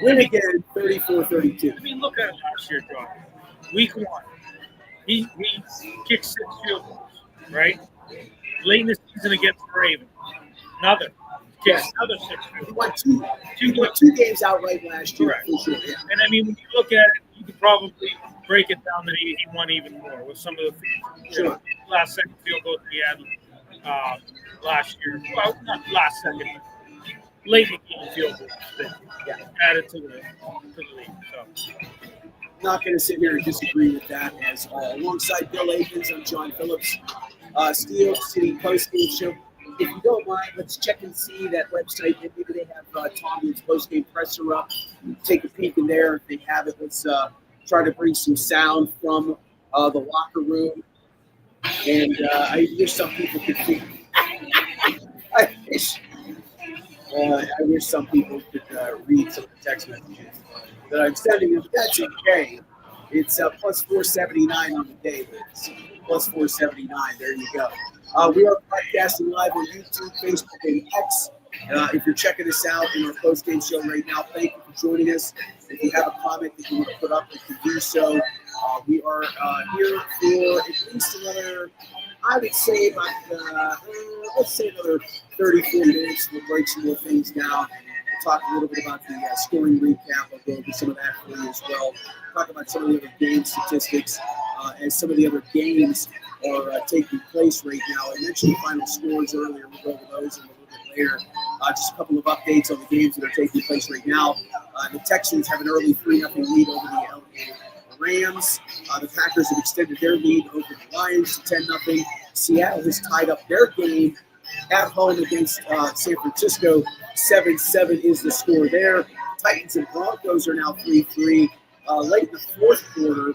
win again 34-32. I mean, look at last year, John. Week 1, he kicked 6 field goals, right? Late in the season against the Ravens, another 6 field goals. He won two games outright last year. Correct. For sure, yeah. And I mean, when you look at it, you could probably break it down that he won even more with some of the last second field goals he had last year. Well, not last second, but late in the game field goals that added to the league. So. Not going to sit here and disagree with that. As alongside Bill Akins, I'm John Phillips. Steel City Post-Game Show. If you don't mind, let's check and see that website. Maybe they have Tomlin's post-game presser up. Take a peek in there. If they have it, let's try to bring some sound from the locker room. And I wish some people could see. I wish some people could read some of the text messages that I'm sending them. That's okay. It's plus 479 on the day. Plus 479. There you go. We are broadcasting live on YouTube, Facebook, and X. If you're checking us out in our post-game show right now, thank you for joining us. If you have a comment that you want to put up, you can do so. We are here for at least another, I would say about, let's say another 34 minutes. We'll break some more things down. We'll talk a little bit about the scoring recap. I'll go over some of that for you as well. Talk about some of the other game statistics as some of the other games are taking place right now. I mentioned the final scores earlier. We'll go over those in a little bit later. Just a couple of updates on the games that are taking place right now. The Texans have an early 3-0 lead over the LA Rams. The Packers have extended their lead over the Lions to 10-0. Seattle has tied up their game at home against San Francisco. 7-7 is the score there. Titans and Broncos are now 3-3. Late in the fourth quarter,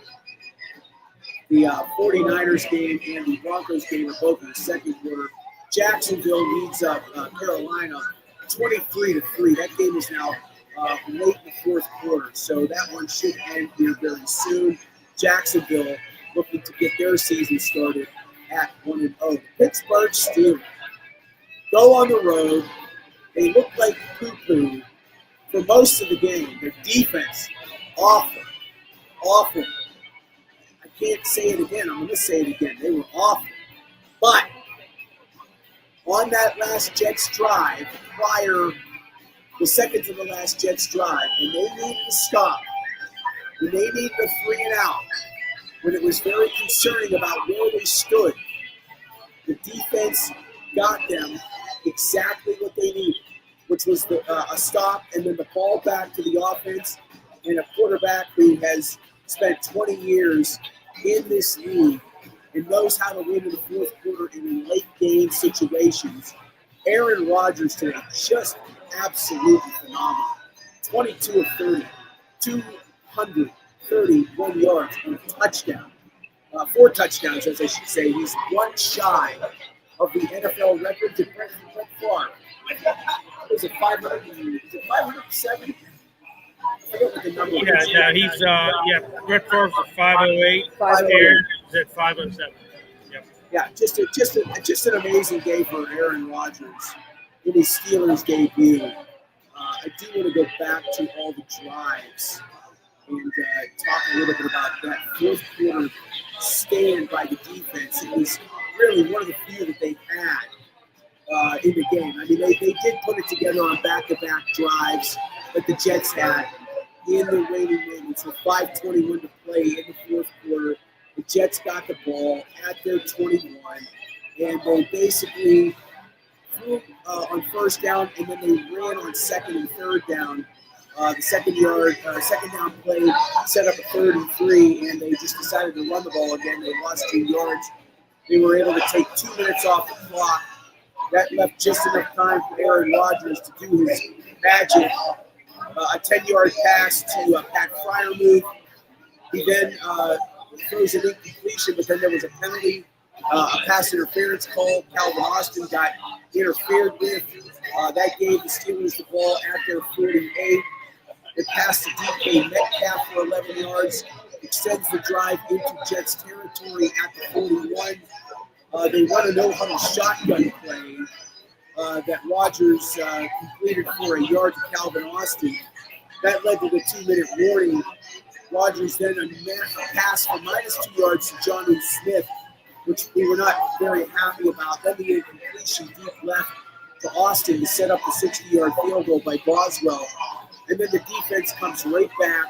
the 49ers game and the Broncos game are both in the second quarter. Jacksonville leads up Carolina 23-3. That game is now late in the fourth quarter, so that one should end here very soon. Jacksonville looking to get their season started at 1-0. The Pittsburgh Steelers go on the road. They look like poo-poo for most of the game. Their defense, awful. I can't say it again. I'm going to say it again. They were awful. But on that last Jets drive, the second to the last Jets drive, when they needed to stop, when they needed a 3 and out, when it was very concerning about where they stood, the defense got them exactly what they needed, which was a stop and then the ball back to the offense, and a quarterback who has spent 20 years in this league and knows how to win in the fourth quarter and in late game situations. Aaron Rodgers today, just absolutely phenomenal. 22 of 30, 231 yards and a touchdown. 4 touchdowns, as I should say. He's one shy of the NFL record to Brett Favre. Is it 507? I forget what the number is. Yeah, he's Brett Favre's at 508. Aaron is at 507. Yep. Yeah, just an amazing day for Aaron Rodgers in his Steelers debut. I do want to go back to all the drives and talk a little bit about that fourth quarter stand by the defense. It was really one of the few that they had in the game. I mean, they did put it together on back-to-back drives that the Jets had in the waning minutes with 5:21 to play in the fourth quarter. The Jets got the ball at their 21, and they basically threw on first down, and then they ran on second and third down the second down play set up a 3rd and 3, and they just decided to run the ball again. They lost 2 yards. They were able to take 2 minutes off the clock. That left just enough time for Aaron Rodgers to do his magic. A 10-yard pass to Pat Fryermuth. He then throws an incompletion, but then there was a penalty, a pass interference call. Calvin Austin got interfered with. That gave the Steelers the ball at their 48. They pass to DK Metcalf for 11 yards, extends the drive into Jets territory at the 41. They run a no-huddle shotgun play that Rodgers completed for a yard to Calvin Austin. That led to the 2-minute warning. Rodgers then a pass for -2 yards to Jonnu Smith, which we were not very happy about. Then the incompletion deep left to Austin to set up the 60-yard field goal by Boswell. And then the defense comes right back.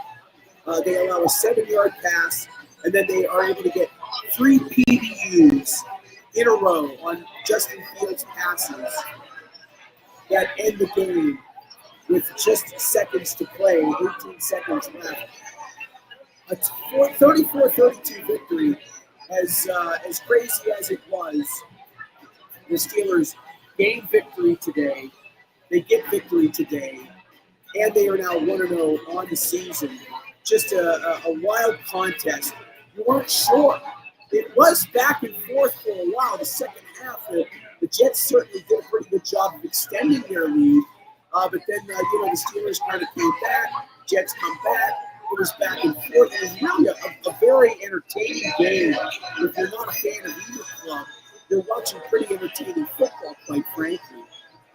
They allow a 7-yard pass, and then they are able to get 3 PBUs in a row on Justin Fields' passes that end the game with just seconds to play, 18 seconds left. A 34-32 victory. As crazy as it was, the Steelers gain victory today. They get victory today, and they are now 1-0 on the season. Just a wild contest. You weren't sure. It was back and forth for a while. The second half, the Jets certainly did a pretty good job of extending their lead. But then, the Steelers kind of came back. Jets come back. It was back and forth. It was really a very entertaining game. If you're not a fan of either club, you're watching pretty entertaining football, quite frankly.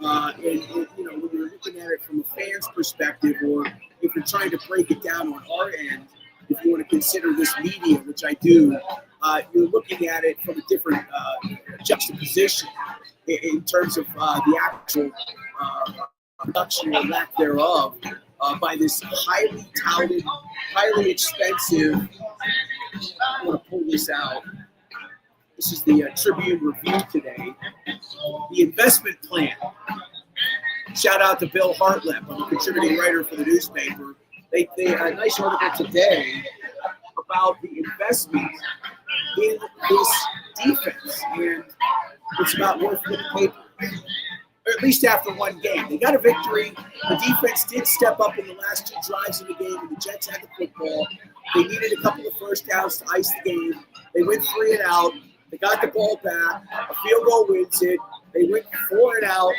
And when you're looking at it from a fan's perspective, or if you're trying to break it down on our end, if you want to consider this media, which I do, you're looking at it from a different juxtaposition in terms of the actual production or lack thereof by this highly touted, highly expensive. I want to pull this out. This is the Tribune Review today. The investment plan. Shout out to Bill Hartleb, I'm a contributing writer for the newspaper. They had a nice article today about the investment in this defense, and it's about worth the paper. Or at least after one game. They got a victory. The defense did step up in the last 2 drives of the game, and the Jets had the football. They needed a couple of first downs to ice the game. They went 3 and out. They got the ball back. A field goal wins it. They went 4 and out.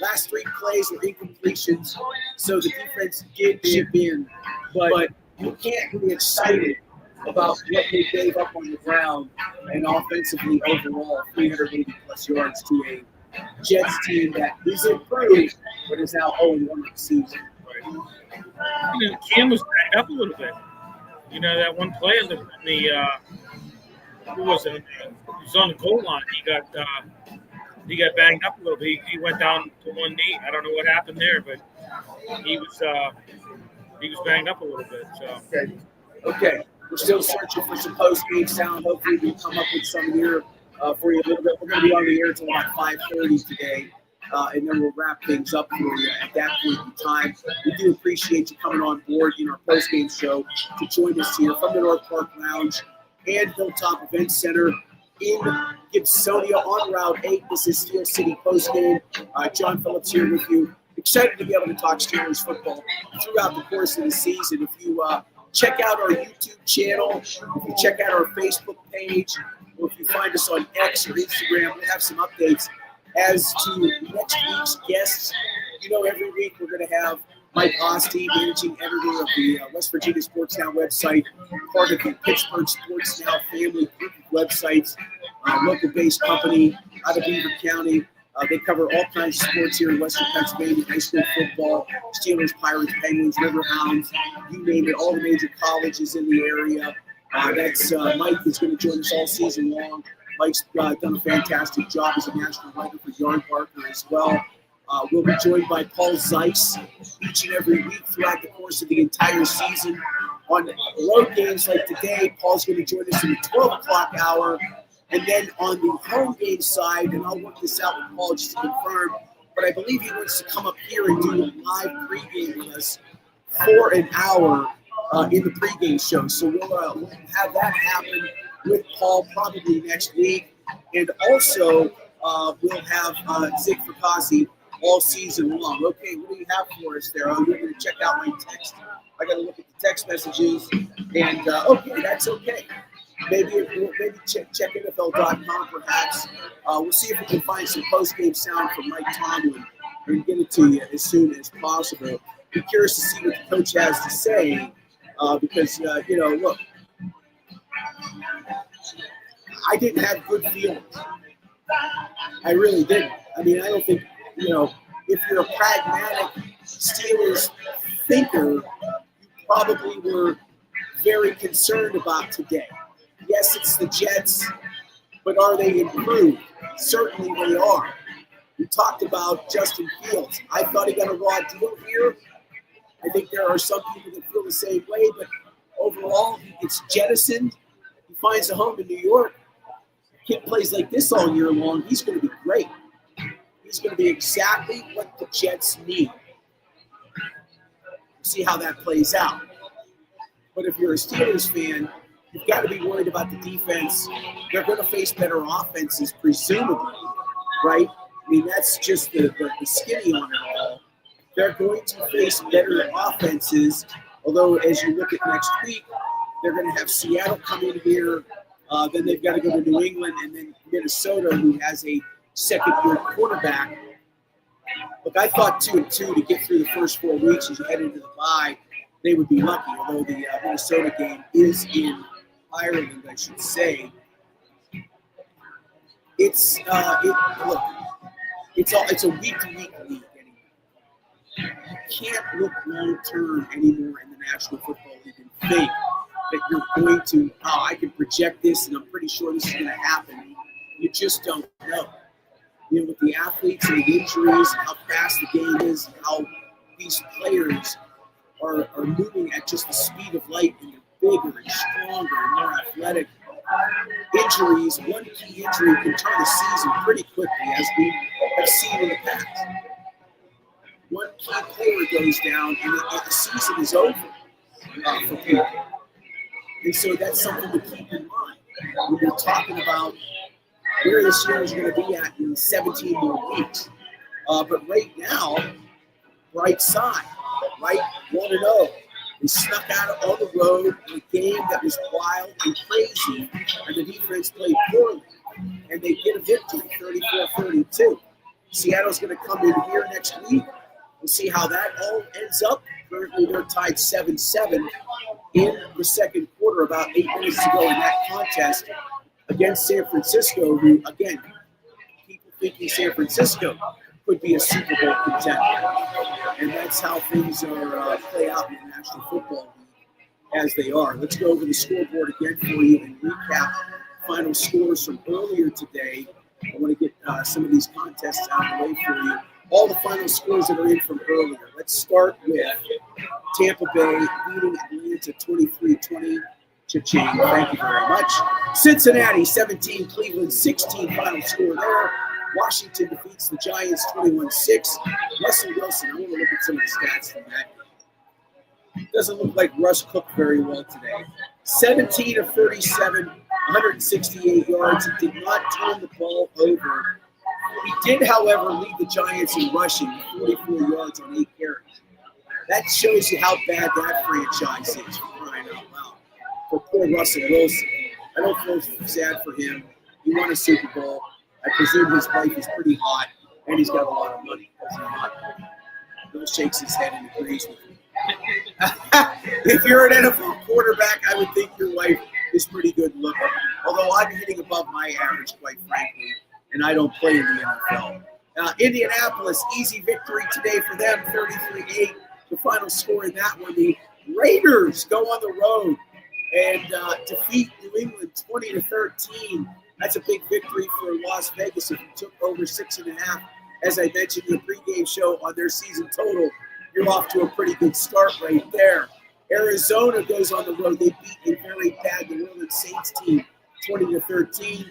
Last 3 plays were incompletions, so the defense did chip in. But you can't be excited about what they gave up on the ground and offensively overall, 380-plus yards to a Jets team that is improved, but is now 0-1 on the season. Cam was backed up a little bit. That one play in the who was it? He was on the goal line. He got banged up a little bit. He went down to one knee. I don't know what happened there, but he was banged up a little bit. So Okay. We're still searching for some post-game sound. Hopefully we can come up with some here for you a little bit. We're going to be on the air until about 5:30 today, and then we'll wrap things up for you at that point in time. We do appreciate you coming on board in our post-game show to join us here from the North Park Lounge and Hilltop Event Center in Gibsonia on Route 8. This is Steel City Postgame. John Phillips here with you. Excited to be able to talk Steelers football throughout the course of the season. If you check out our YouTube channel, if you check out our Facebook page, or if you find us on X or Instagram, we'll have some updates as to next week's guests. Every week we're going to have Mike Osti, managing editor of the West Virginia Sports Now website, part of the Pittsburgh Sports Now family group of websites, local-based company out of Beaver County. They cover all kinds of sports here in Western Pennsylvania, high school football, Steelers, Pirates, Penguins, Riverhounds, you name it, all the major colleges in the area. That's Mike is going to join us all season long. Mike's done a fantastic job as a national writer for Yarn Barker as well. We'll be joined by Paul Zeiss each and every week throughout the course of the entire season. On road games like today, Paul's going to join us in the 12 o'clock hour. And then on the home game side, and I'll work this out with Paul just to confirm, but I believe he wants to come up here and do a live pregame with us for an hour in the pregame show. So we'll have that happen with Paul probably next week. And also, we'll have Zig Fracassi all season long. Okay, what do you have for us there? Oh, you're going to check out my text. I got to look at the text messages. And, okay, that's okay. Maybe check NFL.com perhaps. We'll see if we can find some post-game sound from Mike Tomlin and get it to you as soon as possible. Be curious to see what the coach has to say because, look, I didn't have good feelings. I really didn't. I mean, I don't think, if you're a pragmatic Steelers thinker, you probably were very concerned about today. Yes, it's the Jets, but are they improved? Certainly they are. We talked about Justin Fields. I thought he got a raw deal here. I think there are some people that feel the same way, but overall, he gets jettisoned. He finds a home in New York. Kid plays like this all year long. He's going to be great. He's going to be exactly what the Jets need. See how that plays out. But if you're a Steelers fan, you've got to be worried about the defense. They're going to face better offenses, presumably, right? I mean, that's just the skinny on it all. They're going to face better offenses, although as you look at next week, they're going to have Seattle come in here. Then they've got to go to New England and then Minnesota, who has a second-year quarterback. Look, I thought 2-2 to get through the first 4 weeks as you head into the bye, they would be lucky, although the Minnesota game is in Ireland, I should say. It's a week-to-week league anymore. You can't look long-term anymore in the National Football League and think that you're going to, I can project this and I'm pretty sure this is going to happen. You just don't know. With the athletes and the injuries and how fast the game is and how these players are moving at just the speed of light and they're bigger and stronger and more athletic. Injuries, one key injury can turn the season pretty quickly, as we have seen in the past. One key player goes down and the season is over for people. And so that's something to keep in mind when you're talking about where the Steelers are going to be at in 17 more weeks. But right now, bright side, right? 1-0. They snuck out on the road in a game that was wild and crazy, and the defense played poorly. And they get a victory, 34-32. Seattle's going to come in here next week. We'll see how that all ends up. Currently, they're tied 7-7 in the second quarter, about 8 minutes to go in that contest against San Francisco, who, again, people thinking San Francisco could be a Super Bowl contender. And that's how things are play out in the National Football League as they are. Let's go over the scoreboard again for you and recap final scores from earlier today. I want to get some of these contests out of the way for you. All the final scores that are in from earlier. Let's start with Tampa Bay beating Atlanta 23-20. Cha-ching. Thank you very much. Cincinnati 17, Cleveland 16. Final score there. Washington defeats the Giants 21-6. Russell Wilson, I want to look at some of the stats from that. Doesn't look like Russ cooked very well today. 17 of 37, 168 yards. He did not turn the ball over. He did, however, lead the Giants in rushing, 44 yards on 8 carries. That shows you how bad that franchise is, for crying out loud. For poor Russell Wilson. I don't feel sad for him. He won a Super Bowl. I presume his wife is pretty hot, and he's got a lot of money. Bill shakes his head and agrees with me. If you're an NFL quarterback, I would think your wife is pretty good looking. Although I'm hitting above my average, quite frankly, and I don't play in the NFL. Indianapolis, easy victory today for them, 33-8. The final score in that one, the Raiders go on the road and defeat New England 20-13. That's a big victory for Las Vegas if you took over 6.5. As I mentioned in the pregame show on their season total, you're off to a pretty good start right there. Arizona goes on the road. They beat a very bad New Orleans Saints team 20-13.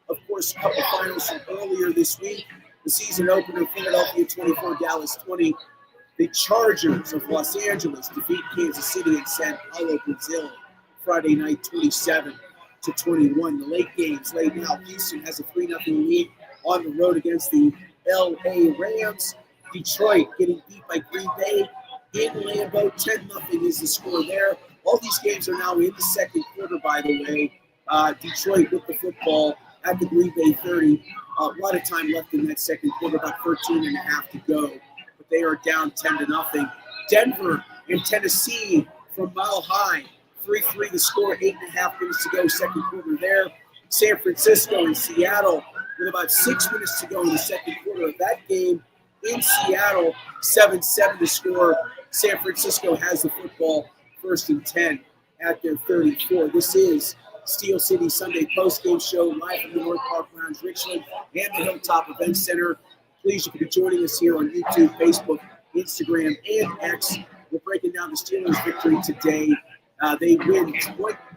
Of course, a couple finals from earlier this week. The season opener, Philadelphia 24, Dallas 20. The Chargers of Los Angeles defeat Kansas City and Sao Paulo, Brazil, Friday night, 27-21. The late games right now, Houston has a 3-0 lead on the road against the L.A. Rams. Detroit getting beat by Green Bay in Lambeau, 10-0 is the score there. All these games are now in the second quarter, by the way. Detroit with the football at the Green Bay 30. A lot of time left in that second quarter, about 13 and a half to go. But they are down 10-0. Denver and Tennessee from Mile High, 3-3 the score, 8.5 minutes to go, second quarter there. San Francisco and Seattle with about 6 minutes to go in the second quarter of that game. In Seattle, 7-7 to score. San Francisco has the football, 1st and 10 at their 34. This is Steel City Sunday postgame show live from the North Park Lounge, Richland, and the Hilltop Event Center. Please, you can be joining us here on YouTube, Facebook, Instagram, and X. We're breaking down the Steelers' victory today. They win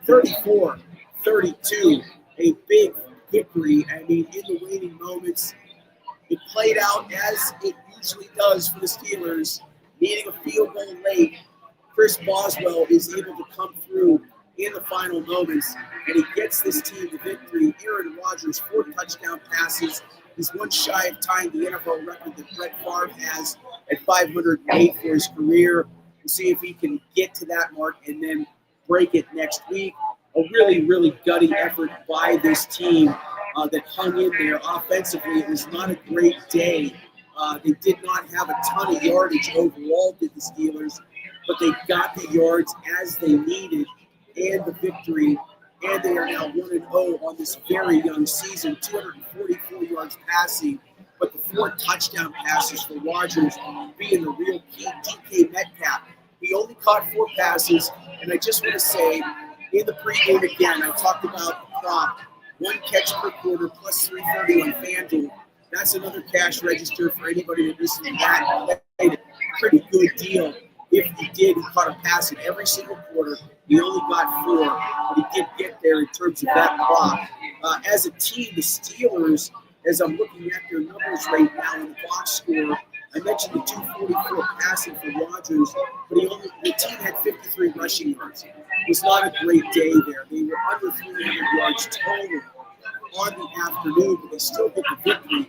34-32, a big victory. I mean, in the waning moments, it played out as it usually does for the Steelers, needing a field goal late. Chris Boswell is able to come through in the final moments, and he gets this team the victory. Aaron Rodgers, 4 touchdown passes. He's one shy of tying the NFL record that Brett Favre has at 508 for his career. We'll see if he can get to that mark and then break it next week. A really, really gutting effort by this team that hung in there. Offensively, it was not a great day. They did not have a ton of yardage overall, did the Steelers, but they got the yards as they needed and the victory, and they are now 1-0 on this very young season, 244 yards passing, but the 4 touchdown passes for Rodgers being the real key. DK Metcalf, he only caught 4 passes, and I just want to say, in the pregame again, I talked about the prop, 1 catch per quarter plus 330 on FanDuel. That's another cash register for anybody that listens to that. That's a pretty good deal. If he did, he caught a pass in every single quarter. He only got 4, but he did get there in terms of that prop. As a team, the Steelers, as I'm looking at their numbers right now in the box score, I mentioned the 244 passing for Rodgers, but the team had 53 rushing yards. It was not a great day there. They were under 300 yards total on the afternoon, but they still get the victory.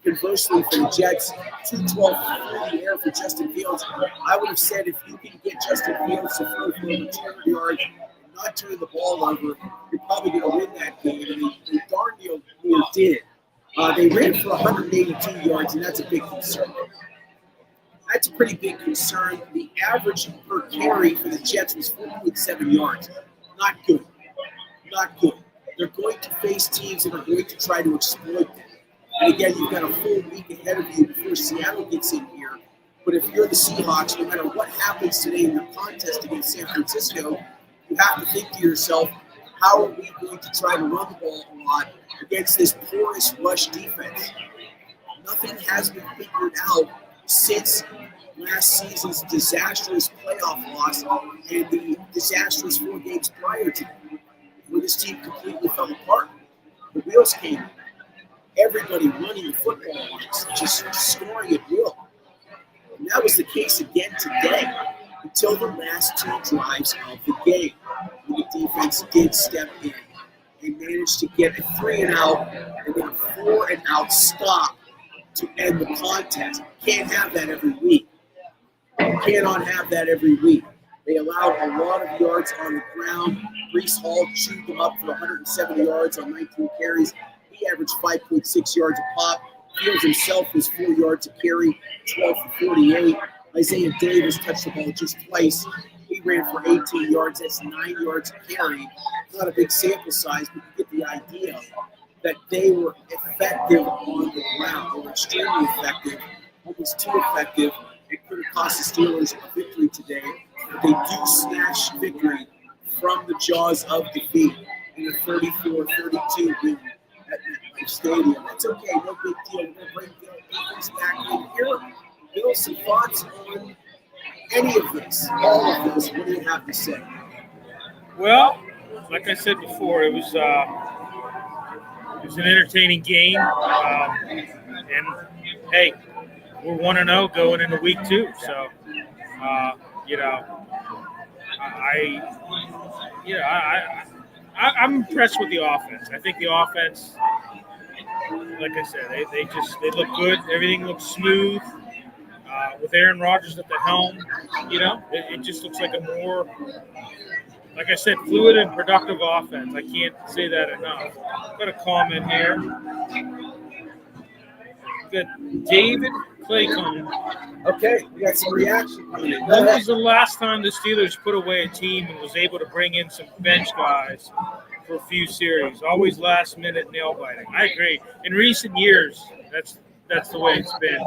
Conversely, for the Jets, 212 through the air for Justin Fields. I would have said if you can get Justin Fields to throw for over 200 yards and not turn the ball over, you're probably going to win that game. And they darn near did. They ran for 182 yards, and that's a big concern. That's a pretty big concern. The average per carry for the Jets was 4.7 yards. Not good. Not good. They're going to face teams that are going to try to exploit them. And again, you've got a full week ahead of you before Seattle gets in here. But if you're the Seahawks, no matter what happens today in the contest against San Francisco, you have to think to yourself, how are we going to try to run the ball a lot against this porous rush defense? Nothing has been figured out since last season's disastrous playoff loss and the disastrous 4 games prior to that, where this team completely fell apart. The wheels came in. Everybody running the football, just scoring at will. And that was the case again today until the last 2 drives of the game, when the defense did step in and managed to get a 3-and-out and then a 4-and-out stop to end the contest. Can't have that every week. Cannot have that every week. They allowed a lot of yards on the ground. Breece Hall chewed them up for 170 yards on 19 carries. He averaged 5.6 yards a pop. Fields himself was 4 yards a carry, 12 for 48. Isaiah Davis touched the ball just twice. He ran for 18 yards. That's 9 yards a carry. Not a big sample size, but you get the idea that they were effective on the ground. They were extremely effective, almost too effective. It could have cost the Steelers a victory today, but they do snatch victory from the jaws of defeat in a 34-32 win at MetLife Stadium. That's okay, no big deal. We're going to bring Bill Evans back in here. Bill, some thoughts on any of this, all of this. What do you have to say? Well, like I said before, it was an entertaining game. And, hey, we're 1-0 going into week 2. So, I'm impressed with the offense. I think the offense, like I said, they look good. Everything looks smooth. With Aaron Rodgers at the helm, it just looks like a more, like I said, fluid and productive offense. I can't say that enough. Got a comment here. Got David Claycomb. Okay, we got some reaction coming in. When was the last time the Steelers put away a team and was able to bring in some bench guys for a few series? Always last minute nail biting. I agree. In recent years, that's the way it's been.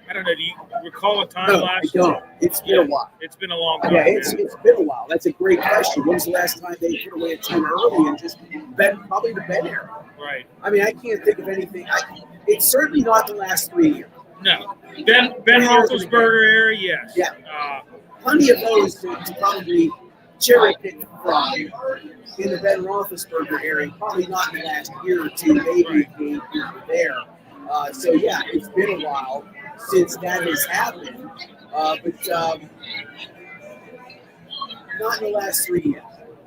I don't know. Do you recall a time last year? No, it's been a while. It's been a long time. Yeah, it's been a while. That's a great question. When was the last time they put away a team early and just probably the Ben era? Right. I mean, I can't think of anything. It's certainly not the last 3 years. No. Ben Roethlisberger era, yes. Yeah. Plenty of those to probably cherry pick from in the Ben Roethlisberger era. Probably not in the last year or two, maybe here or there. So, yeah, it's been a while since that has happened. But not in the last 3 years.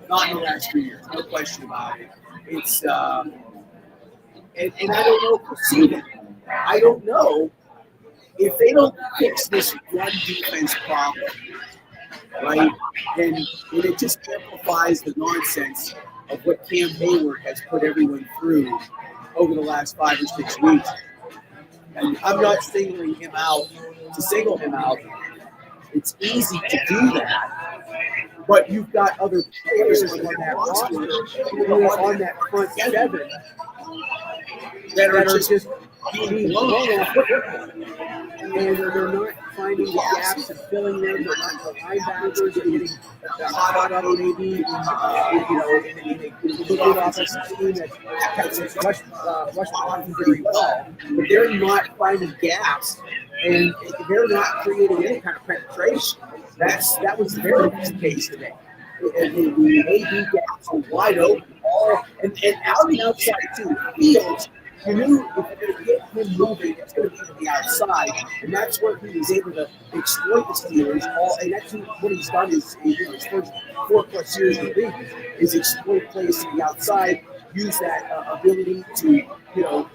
Not in the last 3 years. No question about it. It's and I don't know for Steven. I don't know if they don't fix this run defense problem, right? And it just amplifies the nonsense of what Cam Hayward has put everyone through over the last 5 or 6 weeks. And I'm not singling him out to single him out. It's easy to do that, but you've got other players on that roster who are on that front seven that are just being blown off football. And they're not finding the gaps and filling them. They're not the linebackers are getting hot out of maybe, in a good offensive team that has rushed blocking very well. But they're not finding gaps, and they're not creating any kind of penetration. That was very much the case today. The AD gaps were wide open, and out on the outside too. Fields, you knew if you're going to get him moving, it's going to be to the outside, and that's where he was able to exploit the Steelers. And that's what he's done his first 4+ years in the league is exploit plays to the outside, use that ability to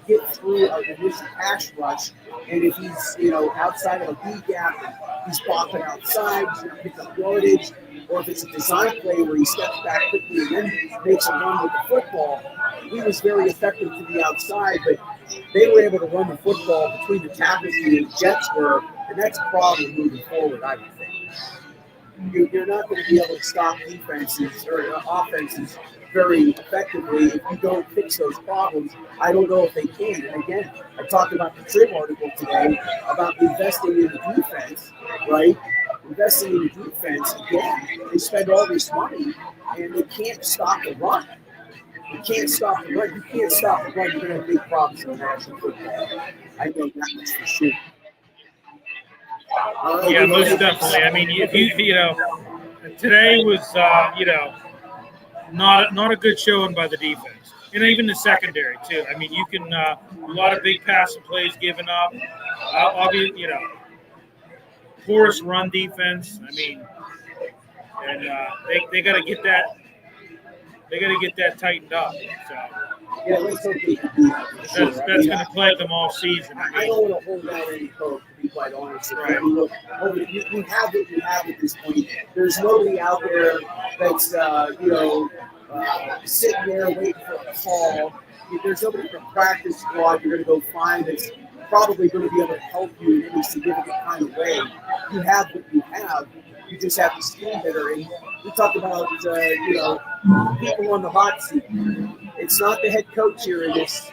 get through an initial pass rush. And if he's outside of a B gap, he's popping outside, he's going to pick up yardage. Or if it's a design play where he steps back quickly and then makes a run with the football, he was very effective to the outside, but they were able to run the football between the tackles and the Jets were, and that's a problem moving forward, I would think. You're not going to be able to stop defenses or offenses very effectively if you don't fix those problems. I don't know if they can. And again, I talked about the Trim article today about investing in the defense, right? Investing in the defense, again, they spend all this money and they can't stop the run. You can't stop the run. You can't stop the run. You're going to have big problems in the National Football. I know that much for sure. Yeah, most definitely. I mean, today was not a good showing by the defense, and even the secondary too. I mean, you can a lot of big passing plays given up. Obviously, porous run defense. I mean, and they got to get that. They got to get that tightened up. So yeah, let's hope they can do that. That's going to plague them all season. I don't want to hold out any hope, to be quite honest. Right. I mean, look, we have what we have at this point. There's nobody out there that's sitting there waiting for a call. There's nobody from practice squad you're going to go find that's probably going to be able to help you in any significant kind of way. You have what you have. You just have to scheme better. And we talk about, people on the hot seat. It's not the head coach here in this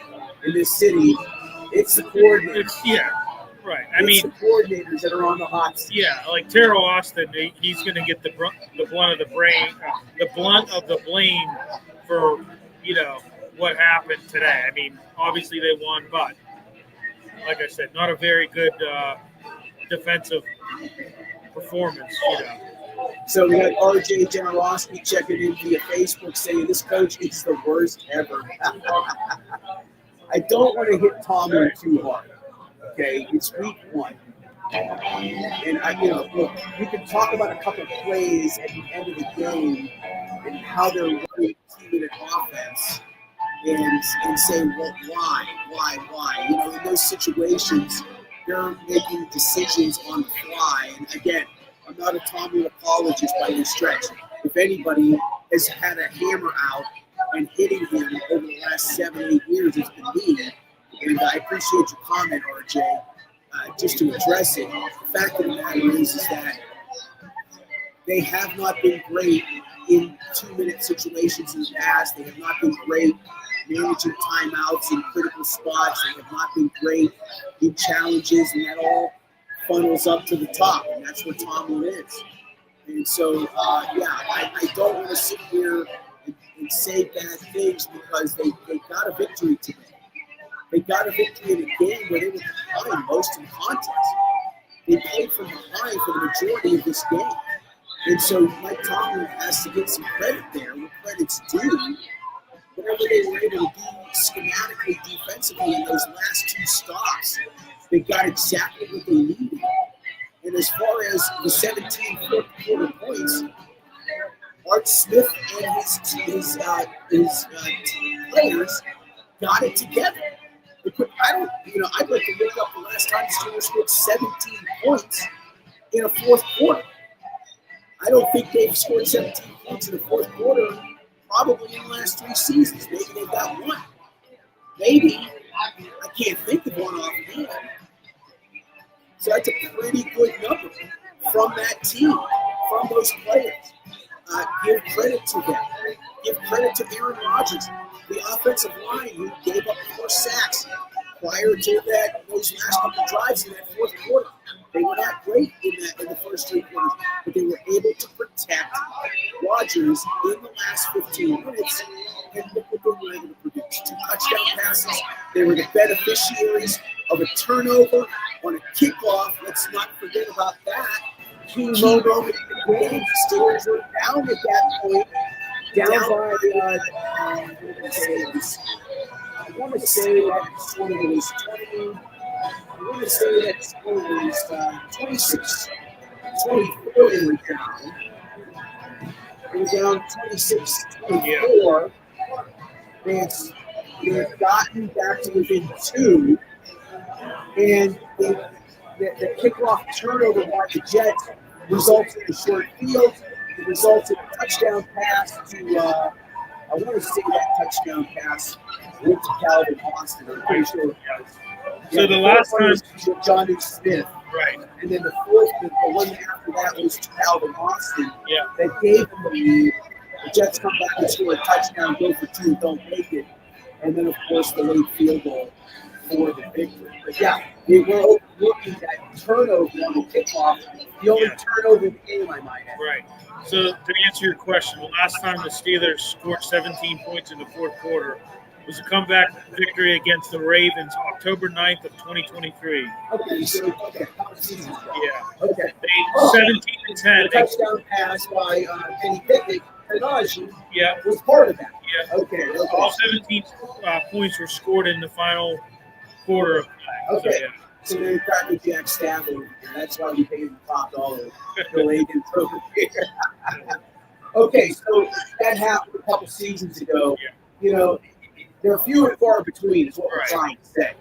city. It's the coordinators. Right. It's the coordinators that are on the hot seat. Yeah, like Terrell Austin, he's going to get the blunt of the blame for what happened today. I mean, obviously they won, but like I said, not a very good defensive performance. So we got RJ Generosity checking in via Facebook saying this coach is the worst ever. I don't want to hit Tomlin too hard. Okay, it's week 1. And look, we can talk about a couple plays at the end of the game and how they're running 2-minute offense and say, well, why? In those situations, they're making decisions on the fly. And again, I'm not a Tomlin apologist by any stretch. If anybody has had a hammer out and hitting him over the last 7-8 years, it's been me. And I appreciate your comment, RJ. Just to address it, the fact of the matter is that they have not been great in 2-minute situations in the past. They have not been great managing timeouts in critical spots. They have not been great in challenges, and that all funnels up to the top, and that's where Tomlin is. And so, I don't want to sit here and say bad things because they got a victory today. They got a victory in a game where they were behind most of the contest. They played from behind for the majority of this game. And so Mike Tomlin has to get some credit there, where credit's due. Whatever they were able to do schematically, defensively in those last 2 stops, they got exactly what they needed. And as far as the 17 fourth-quarter points, Art Smith and his players got it together. I'd like to look up the last time the Steelers scored 17 points in a fourth quarter. I don't think they've scored 17 points in the fourth quarter probably in the last 3 seasons. Maybe they've got one. Maybe. I can't think of one offhand. So that's a pretty good number from that team, from those players. Give credit to them. Give credit to Aaron Rodgers, the offensive line who gave up 4 sacks prior to those last couple drives in that fourth quarter. They were not great in the first 3 quarters, but they were able to protect Rodgers in the last 15 minutes, and look what they were able to produce. 2 touchdown passes. They were the beneficiaries of a turnover on a kickoff. Let's not forget about that. Key moment in the game. The Steelers were down at that point. Down by, I want to say that sort of was 20. I want to say that score was 26, 24 they were down. They were down 26, 24. They had gotten back to within 2. And the kickoff turnover by the Jets resulted in a short field. It resulted in a touchdown pass to, I want to say that touchdown pass went to Calvin Austin. I'm pretty sure it was. So the last time was Johnny Smith. Right. And then the one after that was to Calvin Austin. Yeah. That gave him the lead. The Jets come back and score a touchdown, go for 2, don't make it. And then, of course, the late field goal for the victory. But yeah, we were overlooking that turnover on the kickoff. The only turnover in the game, I might add. Right. So to answer your question, the last time the Steelers scored 17 points in the fourth quarter was a comeback victory against the Ravens, October 9th of 2023. Okay, so how many seasons ago? Yeah. Okay. They 17-10. The touchdown pass by Kenny Pickett, Najee, Yeah. was part of that. Yeah. Okay. All 17 points were scored in the final quarter of play. Okay. So, yeah. So they got with Jack Stafford, and that's why we paid him top dollar. Bill Aikens over here. Okay, so that happened a couple seasons ago. Yeah. You know, they're few and far between, is what we're Right. trying to say.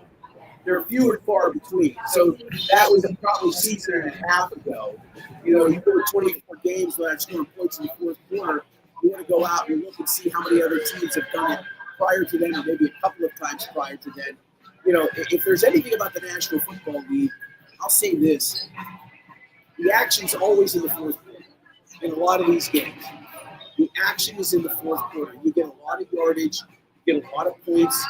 They're few and far between. So that was probably a season and a half ago. You know, you go to 24 games without scoring points in the fourth quarter. You want to go out and look and see how many other teams have done it prior to then, or maybe a couple of times prior to then. You know, if there's anything about the National Football League, I'll say this. The action's always in the fourth quarter in a lot of these games. The action is in the fourth quarter. You get a lot of yardage. You get a lot of points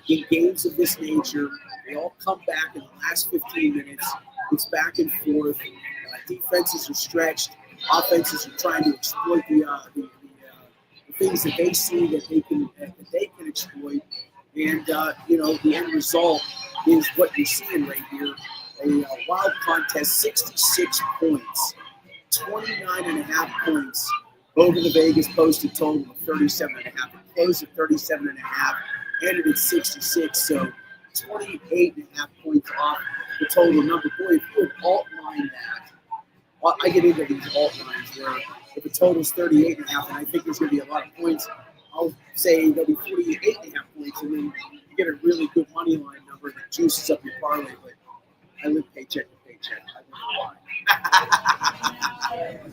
in games of this nature. They all come back in the last 15 minutes. It's back and forth. Defenses are stretched. Offenses are trying to exploit the things that they see that they can exploit. And, you know, the end result is what you're seeing right here. A wild contest, 66 points, 29.5 points over the Vegas posted total of 37.5. It closed at 37.5. ended at 66, so 28.5 points off the total number. Boy, if you would alt line that, well, I get into these alt lines where if the total's 38.5, and I think there's going to be a lot of points, I'll say there'll be 48.5 points, and then you get a really good money line number that juices up your parlay. But I live paycheck to paycheck. I don't know why.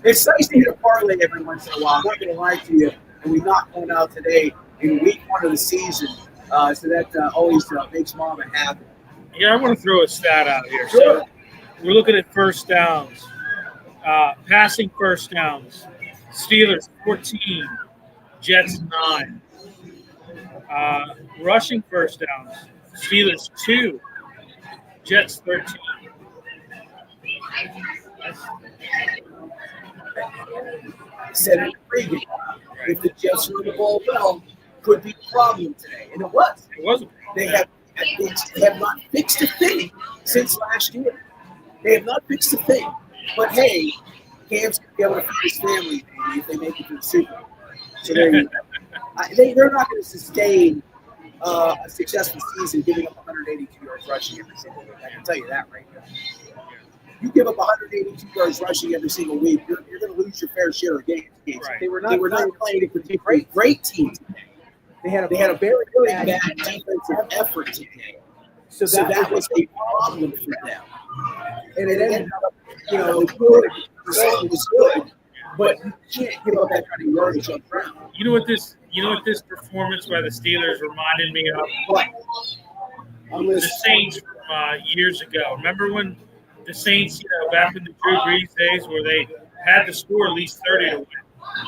It's nice to hit a parlay every once in a while. I'm not going to lie to you. And we knocked one out today in week 1 of the season. So that always makes Mama happy. Yeah, I want to throw a stat out here. Sure. So we're looking at first downs, passing first downs. Steelers 14, Jets 9. Rushing first downs. Steelers 2, Jets 13. I said in the pregame, if the Jets run the ball well, could be a problem today. And it was. It wasn't. They have not fixed a thing since last year. They have not fixed a thing. But hey, Cam's going to be able to feed his family if they make it to the Super Bowl. So they're not going to sustain a successful season giving up 182 yards rushing every single week. I can tell you that right now. You give up 182 yards rushing every single week, you're going to lose your fair share of games. Right. They were not playing a particularly great team today. They had a very, very bad defensive effort today. So that was a problem for them. And it ended up, good. The result was good, but you can't give up that kind of yardage up front. You know what this performance by the Steelers reminded me of? What? The Saints from years ago. Remember when the Saints, back in the Drew Brees days, where they had to score at least 30 to win?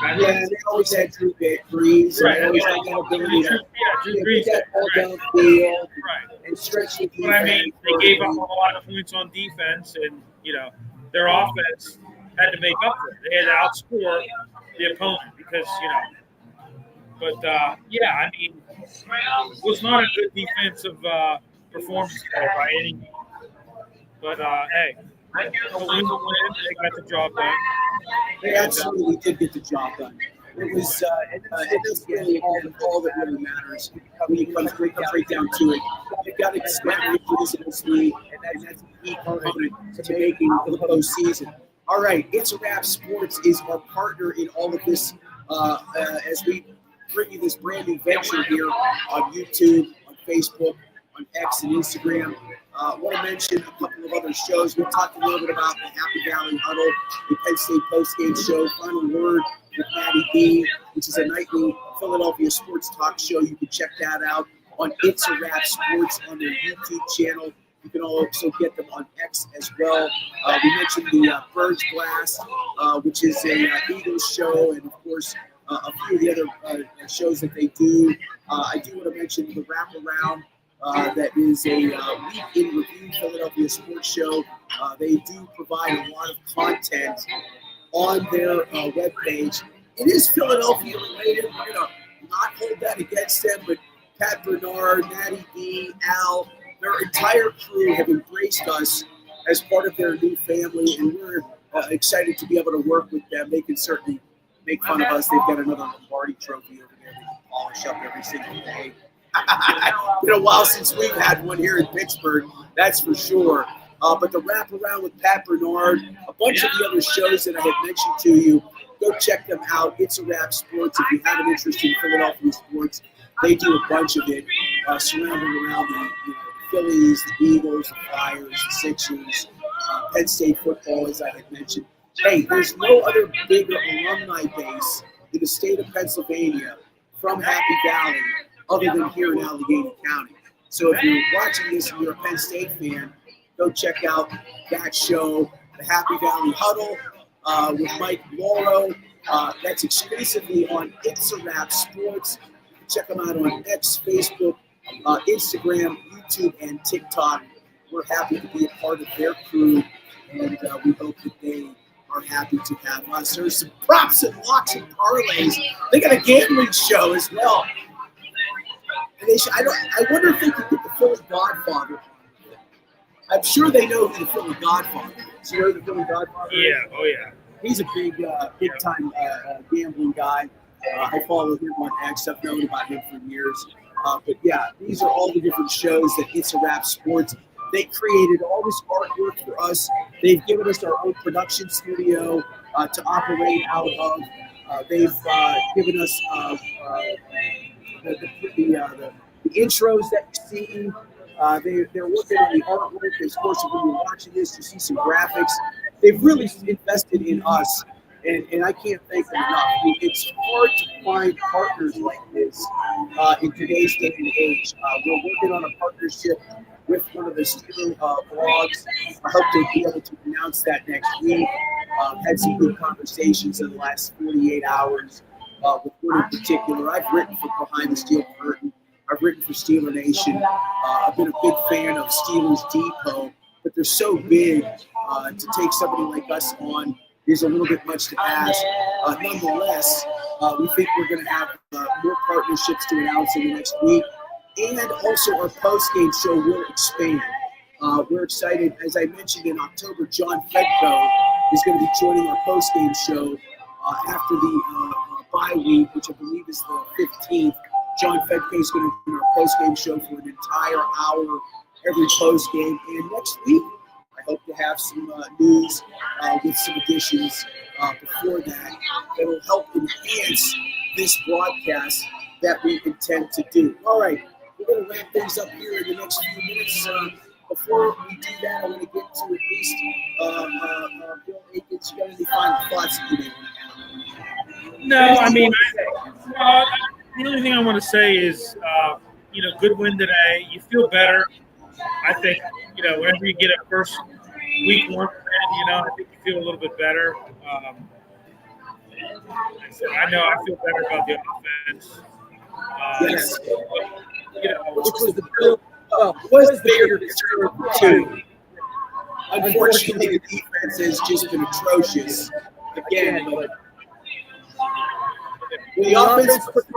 Right? Yeah, they always had Drew Brees. Right. They always had that ability to Drew Brees. get that ball Right. downfield Right. and stretch the defense. But I mean, they gave up a lot of points on defense, and their offense had to make up for it. They had to outscore the opponent because But I mean, it was not a good defensive performance there by any means. But hey, a win's a win. They got the job done. They absolutely did get the job done. It was, it is really all that really matters when it comes right down to it. You've got to establish physical speed, and that's a key component to making the postseason. All right, It's a Wrap Sports is our partner in all of this as we bring you this brand new venture here on YouTube, on Facebook, on X and Instagram. I want to mention a couple of other shows. We talked a little bit about the Happy Valley Huddle, the Penn State postgame show, Final Word with Maddie B, which is a nightly Philadelphia sports talk show. You can check that out on It's a Wrap Sports on their YouTube channel. You can also get them on X as well. We mentioned the Birds Blast, which is a Eagles show, and of course, a few of the other shows that they do. I do want to mention the Wraparound. That is a week in review Philadelphia sports show. They do provide a lot of content on their webpage. It is Philadelphia related. We're going to not hold that against them, but Pat Bernard, Natty B, Al, their entire crew have embraced us as part of their new family, and we're excited to be able to work with them. They can certainly make fun of us. They've got another Lombardi trophy over there they can polish up every single day. Been a while since we've had one here in Pittsburgh, that's for sure. But the Wraparound with Pat Bernard, a bunch of the other shows that I had mentioned to you, go check them out. It's a Wrap Sports. If you have an interest in Philadelphia sports, they do a bunch of it surrounding around the Phillies, the Eagles, the Flyers, the Sixers, Penn State football, as I had mentioned. Hey, there's no other bigger alumni base in the state of Pennsylvania from Happy Valley other than here in Allegheny County. So if you're watching this and you're a Penn State fan, go check out that show, the Happy Valley Huddle with Mike Lauro. That's exclusively on It's a Wrap Sports. Check them out on X, Facebook, Instagram, YouTube, and TikTok. We're happy to be a part of their crew, and we hope that they are happy to have us. There's some props and locks and parlays. They got a gambling show as well. And I wonder if they could get the Philly Godfather. I'm sure they know who the Philly Godfather is. You know who the Philly Godfather is? Yeah, oh yeah. He's a big time gambling guy. I follow him on X. I've known about him for years. But yeah, these are all the different shows that It's a Wrap Sports. They created all this artwork for us. They've given us our own production studio to operate out of. They've given us the intros that you see. They're working on the artwork. Of course, when you're watching this, you see some graphics. They've really invested in us, and I can't thank them enough. I mean, it's hard to find partners like this in today's day and age. We're working on a partnership with one of the Steeler blogs. I hope to be able to announce that next week. Had some good conversations in the last 48 hours with one in particular. I've written for Behind the Steel Curtain. I've written for Steeler Nation. I've been a big fan of Steelers Depot, but they're so big to take somebody like us on is a little bit much to ask. Nonetheless, we think we're going to have more partnerships to announce in the next week. And also our post-game show will expand. We're excited. As I mentioned in October, John Fedko is going to be joining our post-game show after the bye week, which I believe is the 15th. John Fedko is going to do our post-game show for an entire hour every post-game. And next week, I hope to have some news with some additions before that will help enhance this broadcast that we intend to do. All right, we're going to wrap things up here in the next few minutes. Before we do that, I want to get to at least Bill Akins. You got any final thoughts that you may want to have? No, I mean, the only thing I want to say is, good win today. You feel better. I think, whenever you get a first week one win, I think you feel a little bit better. I know I feel better about the offense. Yes. Which was the bigger concern too? Unfortunately, the defense has just been atrocious again. But when the offense puts the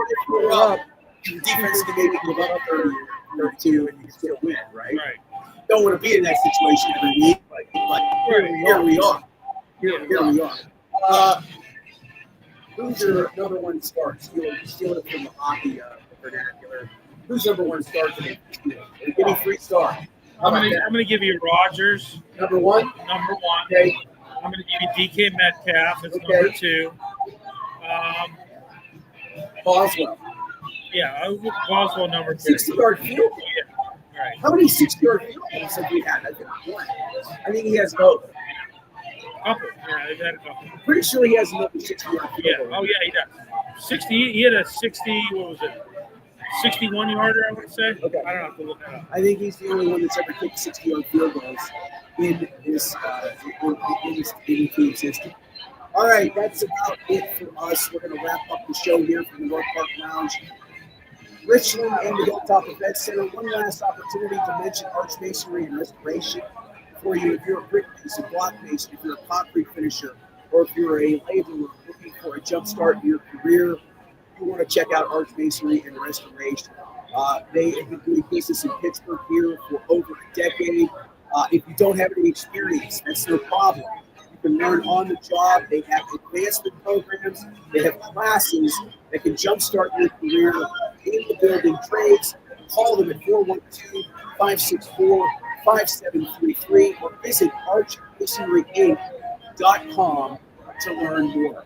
up, the defense can maybe give up 30 or 32 and you can still win, right? Don't want to be in that situation every week, but here we are. Here we are. Who's your number one star? Stealing it from the hockey vernacular. Who's number one star today? Give me 3 stars. I'm gonna give you Rodgers. Number one. Okay. I'm gonna give you DK Metcalf as number 2. Boswell. Yeah, I would Boswell number 2. 60-yard field goal. Yeah. Right. How many 60-yard field goals have we had? I think he has both. Couple. Yeah, they've had a couple. Pretty sure he has another 60-yard field goal. Oh yeah, he does. 60. He had a 60. What was it? 61-yarder, I would say. Okay. I don't have to look that up. I think he's the only one that's ever kicked 60-yard field goals in his team's history. All right, that's about it for us. We're going to wrap up the show here from the North Park Lounge. Richland and the Hilltop Event Center. One last opportunity to mention Arch Masonry and Restoration for you. If you're a brick mason, block mason, if you're a concrete finisher, or if you're a laborer looking for a jump start in your career, you want to check out Arch Masonry and Restoration. They have been doing business in Pittsburgh here for over a decade. If you don't have any experience, that's no problem. You can learn on the job. They have advancement programs. They have classes that can jumpstart your career in the building trades. Call them at 412-564-5733 or visit archmasonryinc.com to learn more.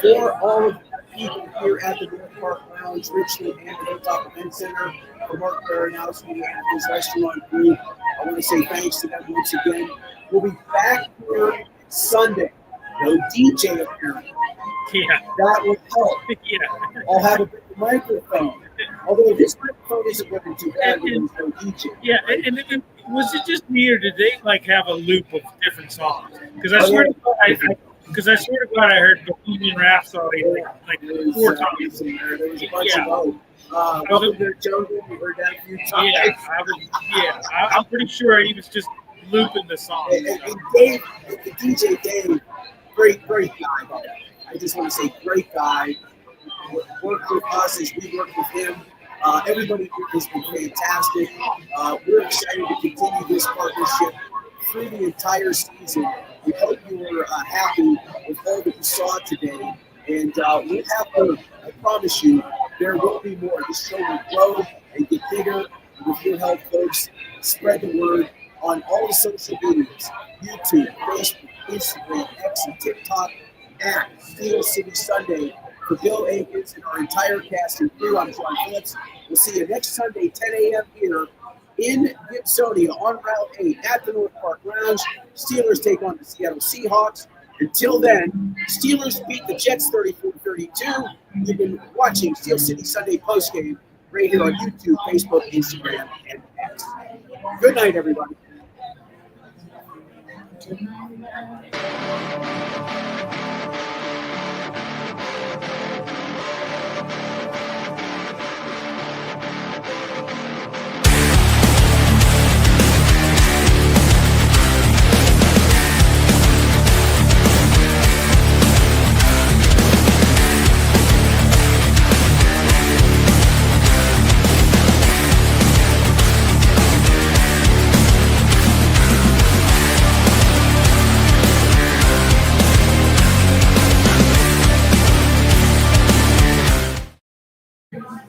For all of the people here at the North Park Lounge, Richland, and the Hilltop Event Center, for Mark Baranowski and his restaurant group, I want to say thanks to them once again. We'll be back here Sunday. No DJ apparently. Yeah. That will help. Yeah. I'll have a big microphone. Although this microphone isn't working too bad when there's no DJ. Yeah, and was it just me or did they have a loop of different songs? Because I swear to God, I heard Bohemian Rhapsody like 4 times. There was a bunch of Welcome to the Jungle. We heard that a few times. I'm pretty sure he was just looping the song. And Dave, the DJ Dave, great guy. I just want to say great guy. Worked with us as we worked with him. Everybody has been fantastic. We're excited to continue this partnership through the entire season. We hope you were happy with all that you saw today. And we'll have, I promise you, there will be more. This show will grow and get bigger. With your help, folks, spread the word on all the social medias, YouTube, Facebook, Instagram, X, and TikTok, at Steel City Sunday. For Bill Akins and our entire cast and crew, I'm John Phillips. We'll see you next Sunday, 10 a.m. here in Gibsonia on Route 8 at the North Park Lounge. Steelers take on the Seattle Seahawks. Until then, Steelers beat the Jets 34-32. You've been watching Steel City Sunday postgame right here on YouTube, Facebook, Instagram, and X. Good night, everybody.